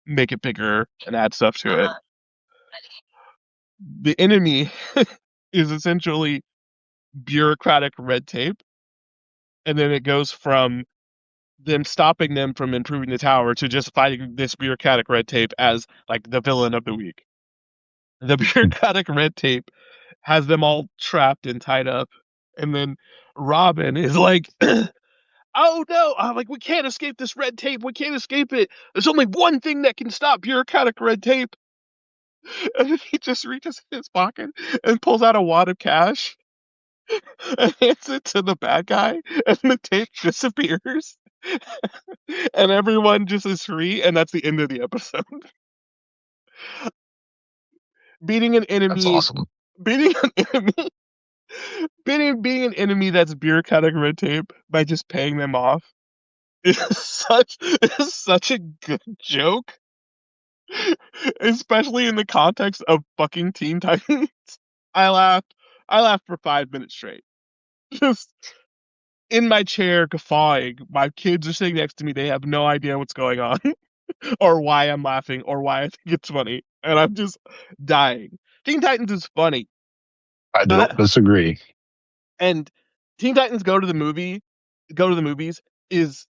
make it bigger and add stuff to it. The enemy is essentially bureaucratic red tape, and then it goes from them stopping them from improving the tower to just fighting this bureaucratic red tape as like the villain of the week. The bureaucratic red tape has them all trapped and tied up, and then Robin is like, "Oh no! Like, we can't escape this red tape. We can't escape it. There's only one thing that can stop bureaucratic red tape." And then he just reaches in his pocket and pulls out a wad of cash and hands it to the bad guy, and the tape disappears, and everyone just is free, and that's the end of the episode. Beating an That's enemy, awesome. beating an enemy, being an enemy that's bureaucratic red tape by just paying them off is such a good joke, especially in the context of fucking Teen Titans. I laughed. I laughed for 5 minutes straight, just in my chair guffawing. My kids are sitting next to me. They have no idea what's going on, or why I'm laughing, or why I think it's funny, and I'm just dying. Teen Titans is funny. I don't Uh, disagree. and Teen Titans Go to the movies is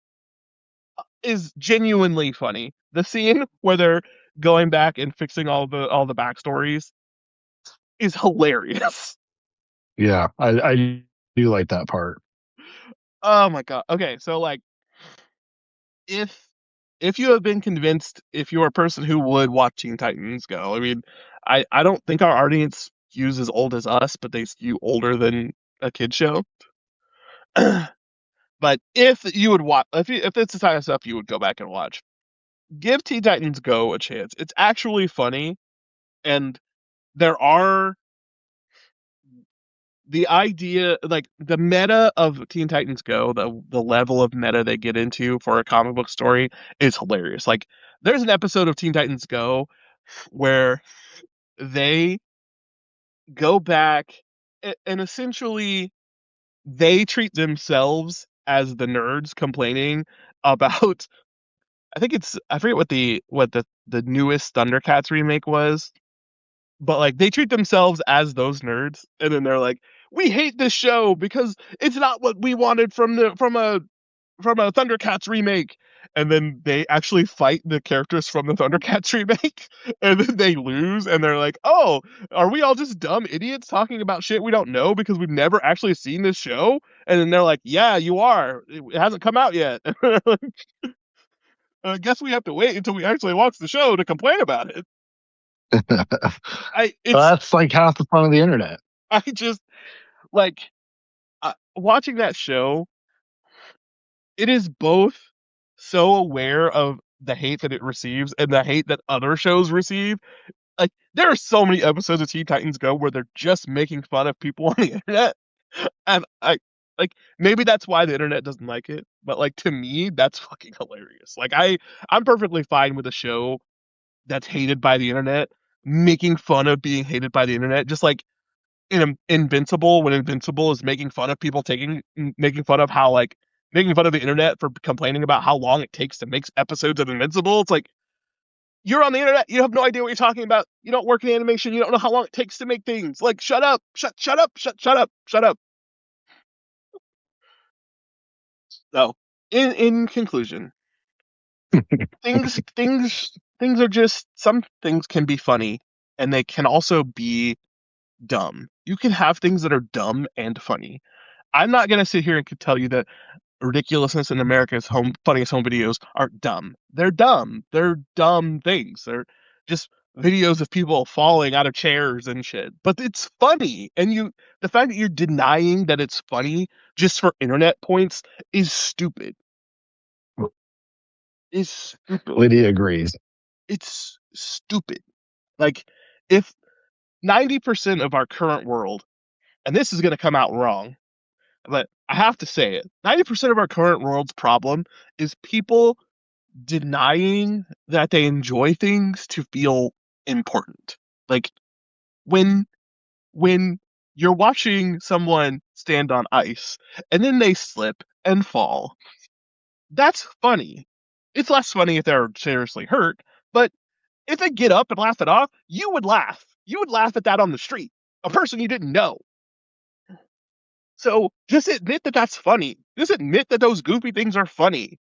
genuinely funny. The scene where they're going back and fixing all the backstories is hilarious. Yeah, I do like that part. Oh my god. Okay, so like, if if you have been convinced, if you're a person who would watch Teen Titans Go, I mean, I don't think our audience skews as old as us, but they skew older than a kid show. But if you would watch, if it's the kind of stuff you would go back and watch, give Teen Titans Go a chance. It's actually funny, and there are the idea, like the meta of Teen Titans Go, the level of meta they get into for a comic book story is hilarious. Like, there's an episode of Teen Titans Go where they go back, and essentially they treat themselves as the nerds complaining about, I forget what the newest Thundercats remake was, but like they treat themselves as those nerds, and then they're like, "We hate this show because it's not what we wanted from a Thundercats remake." And then they actually fight the characters from the Thundercats remake, and then they lose, and they're like, "Oh, are we all just dumb idiots talking about shit we don't know because we've never actually seen this show?" And then they're like, "Yeah, you are. It hasn't come out yet." I guess we have to wait until we actually watch the show to complain about it. I it's That's like half the fun of the internet. I just like watching that show. It is both so aware of the hate that it receives and the hate that other shows receive. Like there are so many episodes of Teen Titans Go where they're just making fun of people on the internet, and I like maybe that's why the internet doesn't like it, but like to me that's fucking hilarious. Like I'm perfectly fine with a show that's hated by the internet making fun of being hated by the internet, just like in Invincible when Invincible is making fun of people making fun of how like making fun of the internet for complaining about how long it takes to make episodes of Invincible. It's like you're on the internet, you have no idea what you're talking about. You don't work in animation, you don't know how long it takes to make things. Like shut up, shut up, shut up, shut up. So, in conclusion, things are just some things can be funny and they can also be dumb. You can have things that are dumb and funny. I'm not gonna sit here and tell you that ridiculousness in America's home funniest home videos aren't dumb. They're dumb. They're dumb things. They're just videos of people falling out of chairs and shit. But it's funny. And the fact that you're denying that it's funny just for internet points is stupid. Is stupid. Lydia agrees. It's stupid. Like if 90% of our current world, and this is going to come out wrong, but I have to say it. 90% of our current world's problem is people denying that they enjoy things to feel important. Like when when you're watching someone stand on ice and then they slip and fall, that's funny. It's less funny if they're seriously hurt, but if they get up and laugh it off, you would laugh. You would laugh at that on the street, a person you didn't know. So just admit that that's funny. Just admit that those goofy things are funny.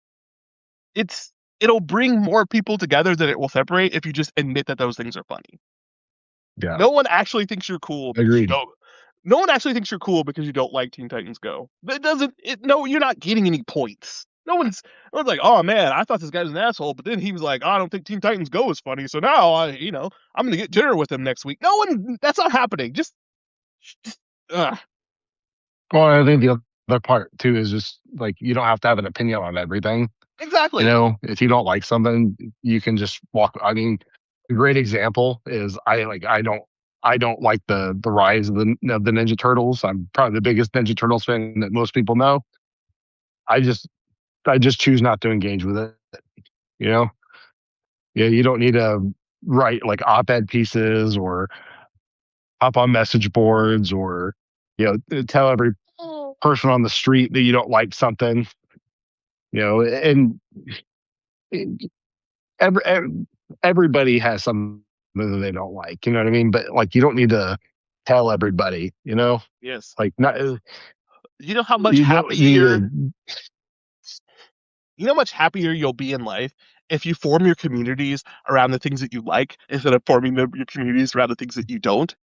It's it'll bring more people together than it will separate if you just admit that those things are funny. Yeah, No one actually thinks you're cool because you agreed. don't. No one actually thinks you're cool because you don't like Teen Titans Go. But it doesn't. No, you're not getting any points. No one's like, oh man, I thought this guy was an asshole, but then he was like, oh, I don't think Teen Titans Go is funny, so now I'm gonna get dinner with him next week. No one, that's not happening. Just, uh, Well, I think the other part too is just like you don't have to have an opinion on everything. You exactly. know, if you don't like something, you can just walk. I mean, a great example is I don't like the rise of the Ninja Turtles. I'm probably the biggest Ninja Turtles fan that most people know. I just I just choose not to engage with it. You know, yeah, you don't need to write like op-ed pieces or hop on message boards or tell every person on the street that you don't like something. And every, everybody has something that they don't like. You know what I mean? But like, you don't need to tell everybody. Yes. Like not You know how much you don't need happier to. you know how much happier you'll be in life if you form your communities around the things that you like instead of forming your communities around the things that you don't.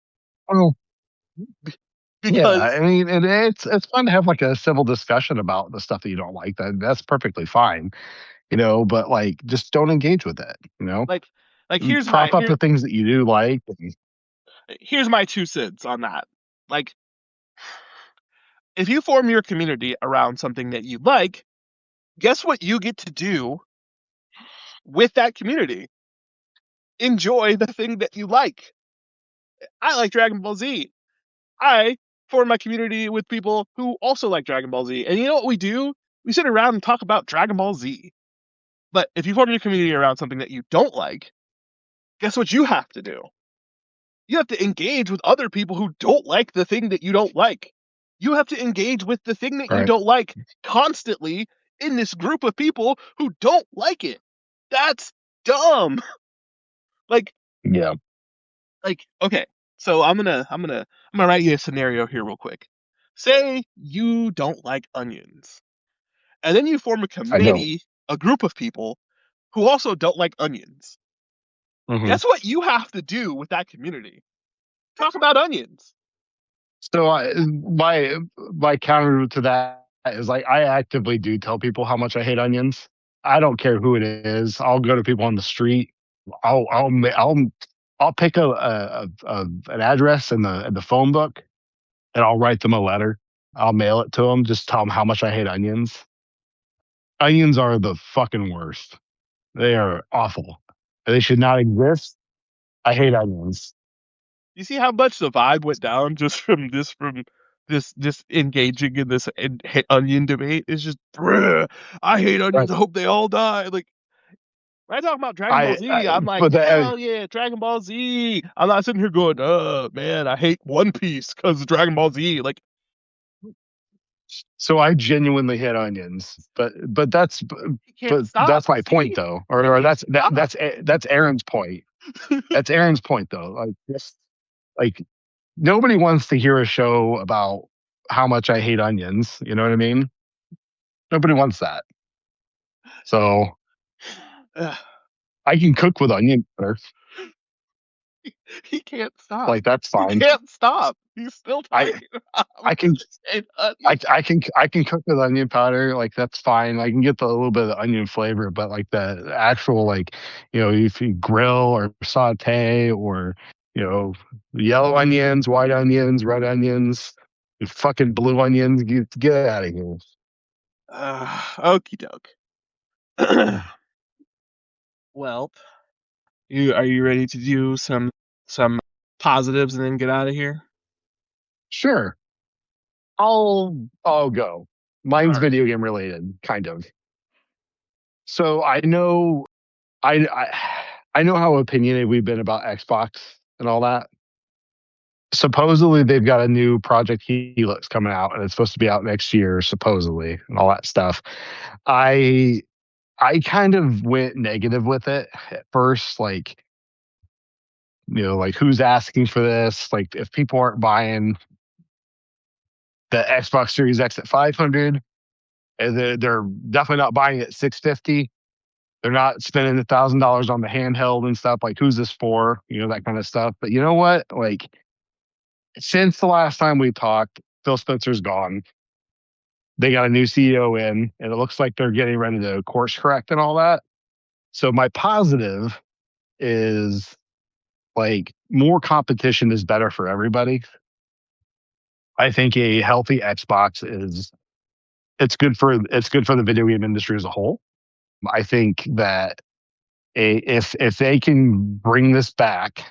Well, yeah, I Because mean, and it's fun to have like a civil discussion about the stuff that you don't like. That's perfectly fine. But like, just don't engage with it. like like Prop up the things that you do like. here's my 2 cents on that. Like if you form your community around something that you like, guess what you get to do with that community? Enjoy the thing that you like. I like Dragon Ball Z. I form my community with people who also like Dragon Ball Z. And you know what we do? We sit around and talk about Dragon Ball Z. But if you form your community around something that you don't like, guess what you have to do? You have to engage with other people who don't like the thing that you don't like. You have to engage with the thing that you Right. don't like constantly in this group of people who don't like it. That's dumb. Like Yeah. okay. So I'm gonna write you a scenario here real quick. Say you don't like onions. And then you form a I don't. committee, a group of people who also don't like onions. Hmm. Guess what you have to do with that community? Talk about onions. So my counter to that is like I actively do tell people how much I hate onions. I don't care who it is. I'll go to people on the street. I'll I'll pick an address in the phone book, and I'll write them a letter. I'll mail it to them. Just tell them how much I hate onions. Onions are the fucking worst. They are awful. They should not exist. I hate onions. You see how much the vibe went down just from this just engaging in this onion debate? It's just I hate Right. onions. I hope they all die. Like when I talk about Dragon Ball Z, I'm like, But hell yeah, Dragon Ball Z. I'm not sitting here going, oh man, I hate One Piece because of Dragon Ball Z. Like so I genuinely hate onions. you can't but stop. that's my point See, though, you or can't stop. that's Aaron's point. That's Aaron's point though. Like just like nobody wants to hear a show about how much I hate onions. You know what I mean? Nobody wants that. So I can cook with onion butter. He can't stop. Like that's He fine. can't stop. He's still I talking about I can onions. I can cook with onion powder. Like that's fine. I can get the little bit of onion flavor, but like the actual like if you grill or saute or you know yellow onions, white onions, red onions, fucking blue onions, get out of here. Okie doke. Well, are you ready to do some positives and then get out of here? Sure, I'll go. All Mine's right. video game related, kind of. So I know I I know how opinionated we've been about Xbox and all that. Supposedly they've got a new Project Helix coming out, and it's supposed to be out next year, supposedly, and all that stuff. I I kind of went negative with it at first, like like who's asking for this? Like if people aren't buying the Xbox Series X at 500, and they're definitely not buying it at 650. They're not spending $1,000 on the handheld and stuff. Like who's this for? That kind of stuff. But you know what? Like since the last time we talked, Phil Spencer's gone. They got a new CEO in, and it looks like they're getting ready to course correct and all that. So my positive is like more competition is better for everybody. I think a healthy Xbox is it's good for the video game industry as a whole. I think that if they can bring this back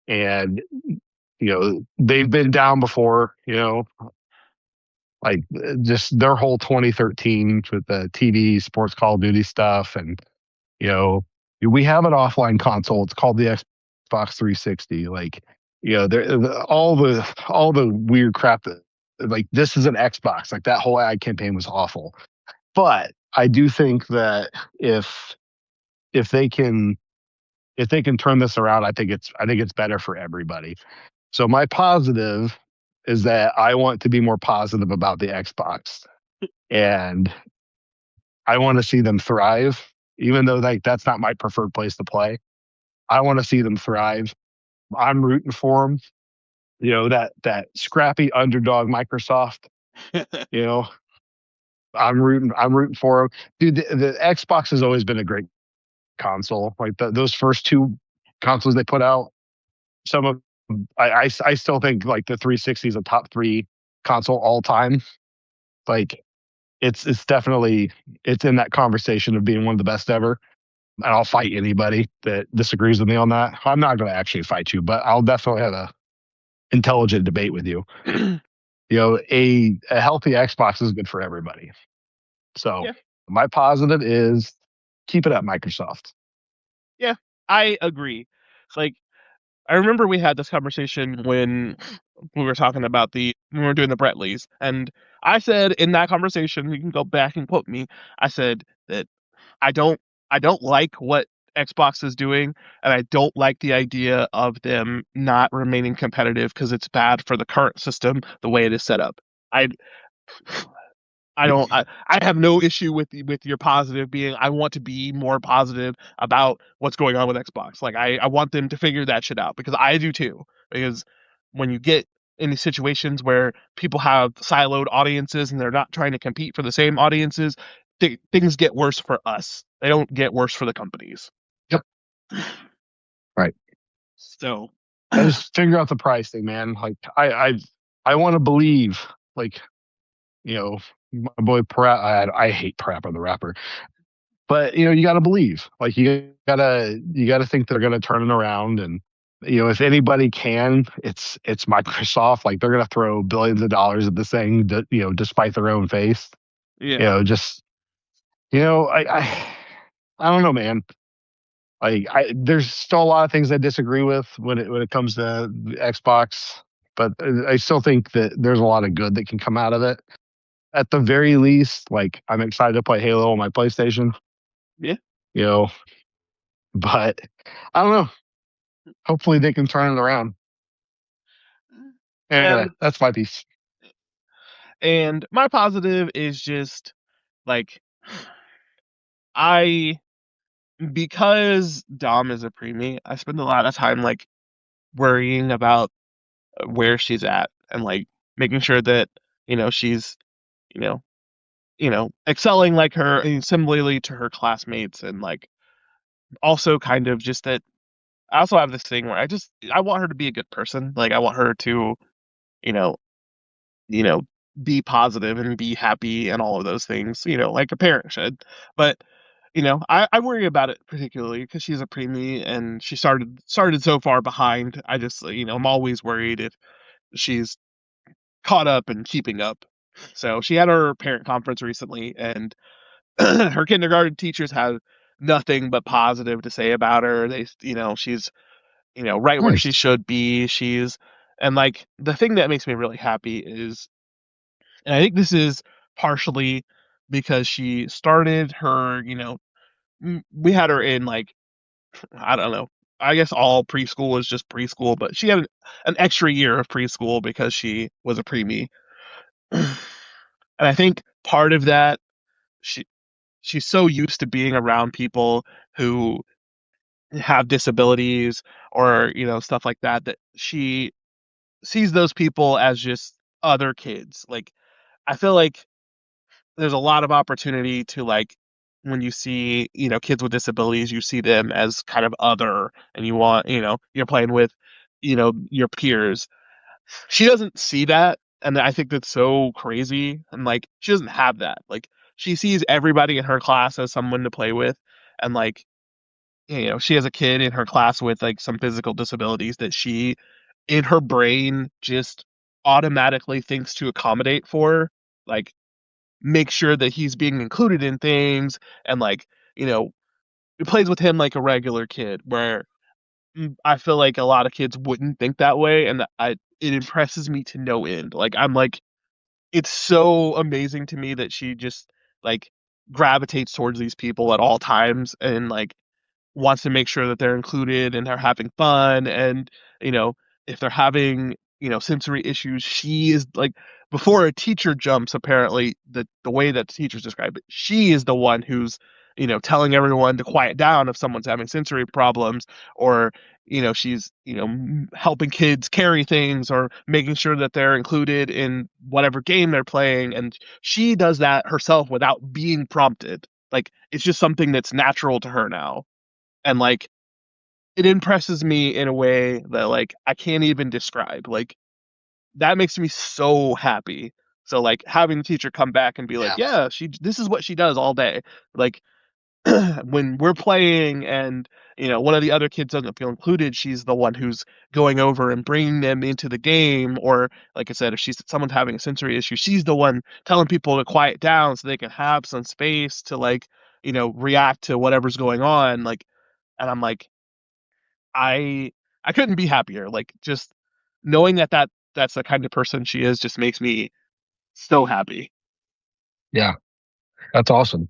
and they've been down before, like just their whole 2013 with the TV sports Call of Duty stuff. And you know we have an offline console, it's called the Xbox 360. Like there all the weird crap that like this is an Xbox, like that whole ad campaign was awful. But I do think that if they can turn this around, I think it's better for everybody. So my positive is that I want to be more positive about the Xbox, and I want to see them thrive, even though like that's not my preferred place to play. I want to see them thrive. I'm rooting for them. That scrappy underdog Microsoft. You know, I'm rooting for them, dude. The Xbox has always been a great console. Like those first two consoles they put out, some of I still think like the 360 is a top three console all time. Like it's definitely it's in that conversation of being one of the best ever. And I'll fight anybody that disagrees with me on that. I'm not going to actually fight you, but I'll definitely have a intelligent debate with you. A healthy Xbox is good for everybody. So Yeah. my positive is keep it at Microsoft. Yeah, I agree. It's like I remember we had this conversation when we were talking about when we were doing the Bretleys, and I said in that conversation, you can go back and quote me. I said that I don't I don't like what Xbox is doing, and I don't like the idea of them not remaining competitive because it's bad for the current system the way it is set up. I I don't. I have no issue with your positive being. I want to be more positive about what's going on with Xbox. Like I want them to figure that shit out because I do too. Because when you get in these situations where people have siloed audiences and they're not trying to compete for the same audiences, things get worse for us. They don't get worse for the companies. Yep. Right. So I just figure out the price thing, man. Like I want to believe, like you know, my boy Prap. I hate Prapper the rapper, but you got to believe. Like you gotta think they're gonna turn it around, and if anybody can, it's Microsoft. Like they're gonna throw billions of dollars at this thing, despite their own face. yeah, Just I don't know, man. Like there's still a lot of things I disagree with when it comes to the Xbox, but I still think that there's a lot of good that can come out of it. At the very least, like I'm excited to play Halo on my PlayStation, yeah. you know, but I don't know. Hopefully they can turn it around. Anyway, And that's my piece. my positive is just like I because Dom is a preemie, I spend a lot of time like worrying about where she's at and like making sure that she's you know excelling like her and similarly to her classmates and like also kind of just that I also have this thing where I want her to be a good person. Like I want her to, you know, you know, be positive and be happy and all of those things, like a parent should. But, I worry about it particularly because she's a preemie and she started so far behind. I just, I'm always worried if she's caught up and keeping up. So she had her parent conference recently and her kindergarten teachers had nothing but positive to say about her. She's right where she Nice. should be. And like the thing that makes me really happy is, and I think this is partially because she started her, we had her in like, I don't know, I guess all preschool was just preschool, but she had an extra year of preschool because she was a preemie. And I think part of that, she, she's so used to being around people who have disabilities or, stuff like that, that she sees those people as just other kids. Like I feel like there's a lot of opportunity to like when you see, kids with disabilities, you see them as kind of other and you want, you're playing with, your peers. She doesn't see that and I think that's so crazy and like she doesn't have that. Like she sees everybody in her class as someone to play with and like she has a kid in her class with like some physical disabilities that she in her brain just automatically thinks to accommodate for, like make sure that he's being included in things and like, you know, it plays with him like a regular kid where I feel like a lot of kids wouldn't think that way and it impresses me to no end. Like I'm like it's so amazing to me that she just like gravitates towards these people at all times and like wants to make sure that they're included and they're having fun and you know if they're having sensory issues she is like before a teacher jumps apparently the way that the teachers describe it she is the one who's telling everyone to quiet down if someone's having sensory problems or she's helping kids carry things or making sure that they're included in whatever game they're playing and she does that herself without being prompted like it's just something that's natural to her now and like it impresses me in a way that like I can't even describe. Like that makes me so happy. So like having the teacher come back and be like, Yeah. "Yeah, she this is what she does all day." Like when we're playing and one of the other kids doesn't feel included, she's the one who's going over and bringing them into the game or like I said if she's someone's having a sensory issue, she's the one telling people to quiet down so they can have some space to like, react to whatever's going on like and I'm like I I couldn't be happier. Like just knowing that's the kind of person she is just makes me so happy. Yeah. That's awesome.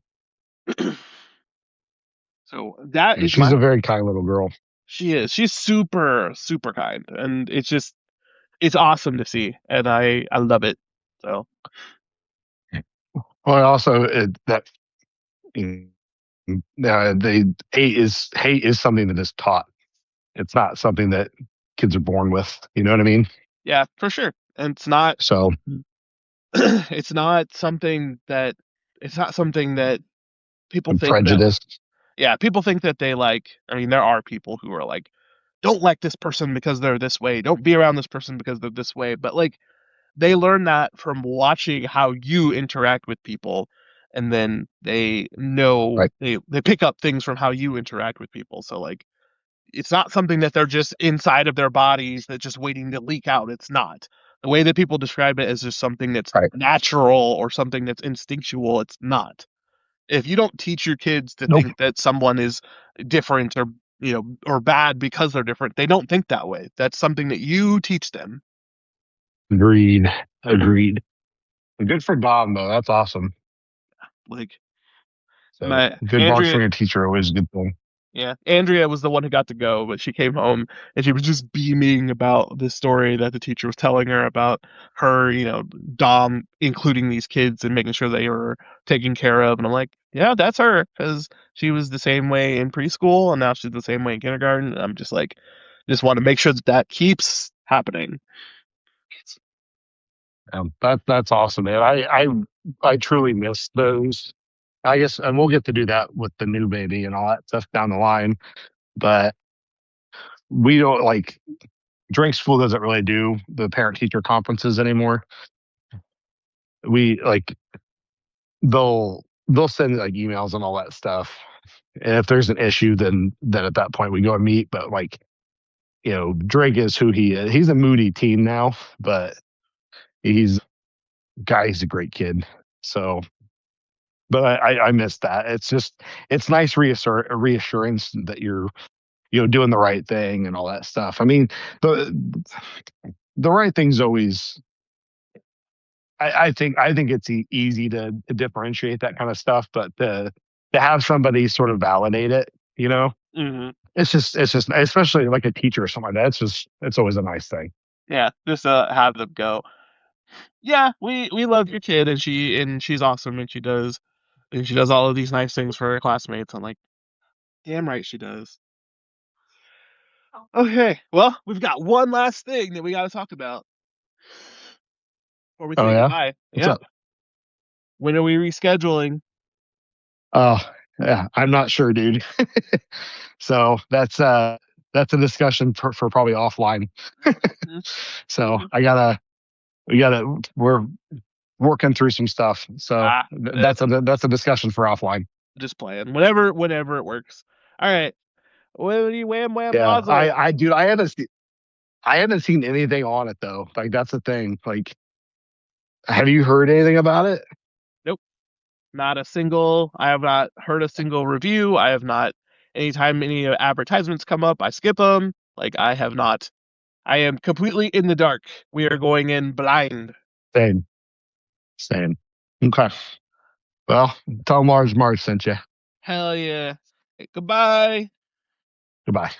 So that Yeah, is she's my a very kind little girl. she is. She's super super kind and it's awesome to see and I love it. So, Well, also that mm, they hate is something that is taught. It's not something that kids are born with. You know what I mean? yeah, for sure. And it's not So it's not something that people think that prejudice. yeah, people think that they like I mean there are people who are like don't like this person because they're this way. Don't be around this person because they're this way. But like they learn that from watching how you interact with people, and then they know Right. they pick up things from how you interact with people. So like it's not something that they're just inside of their bodies that's just waiting to leak out. It's not. The way that people describe it as just something that's Right. natural or something that's instinctual, it's not. If you don't teach your kids to Nope. think that someone is different or or bad because they're different, they don't think that way. That's something that you teach them. Agreed. Agreed. Good for Dom though. That's awesome. Like So my good marks Andrea, from your teacher always a good thing. yeah, Andrea was the one who got to go, but she came home and she was just beaming about the story that the teacher was telling her about her, Dom including these kids and making sure they were taken care of. And I'm like, yeah, that's her because she was the same way in preschool and now she's the same way in kindergarten. And I'm just like, just want to make sure that that keeps happening. That's awesome, man. I truly miss those. I guess, and we'll get to do that with the new baby and all that stuff down the line. But we don't like drink school doesn't really do the parent teacher conferences anymore. We like they'll send like emails and all that stuff. And if there's an issue, then at that point we go and meet. But like Drake is who he is. He's a moody teen now, but he's he's a great kid. So, but I miss that. It's just it's nice reassurance that you're doing the right thing and all that stuff. I mean, the the right thing's always. I think it's easy to differentiate that kind of stuff, but to have somebody sort of validate it, Hmm. it's just especially like a teacher or something like that. It's always a nice thing. Yeah, just have them go. Yeah, we love your kid and she's awesome and she does all of these nice things for her classmates. I'm like, damn right she does. Okay, well, we've got one last thing that we got to talk about before we Oh say yeah, goodbye. what's Yep. up? When are we rescheduling? Oh yeah, I'm not sure, dude. So that's a discussion for probably offline. So Mhm. we're working through some stuff. So Ah, that's a discussion for offline. just playing. Whenever it works. All right. Wibbity wham wham Yeah, nozzle. dude, I haven't seen anything on it though. Like that's the thing. Like, have you heard anything about it? Nope. Not a single. I have not heard a single review. I have not. Anytime any advertisements come up, I skip them. Like I have not. I am completely in the dark. We are going in blind. Same, same. Okay. Well, tell Mars sent you. Hell yeah. Goodbye. Goodbye.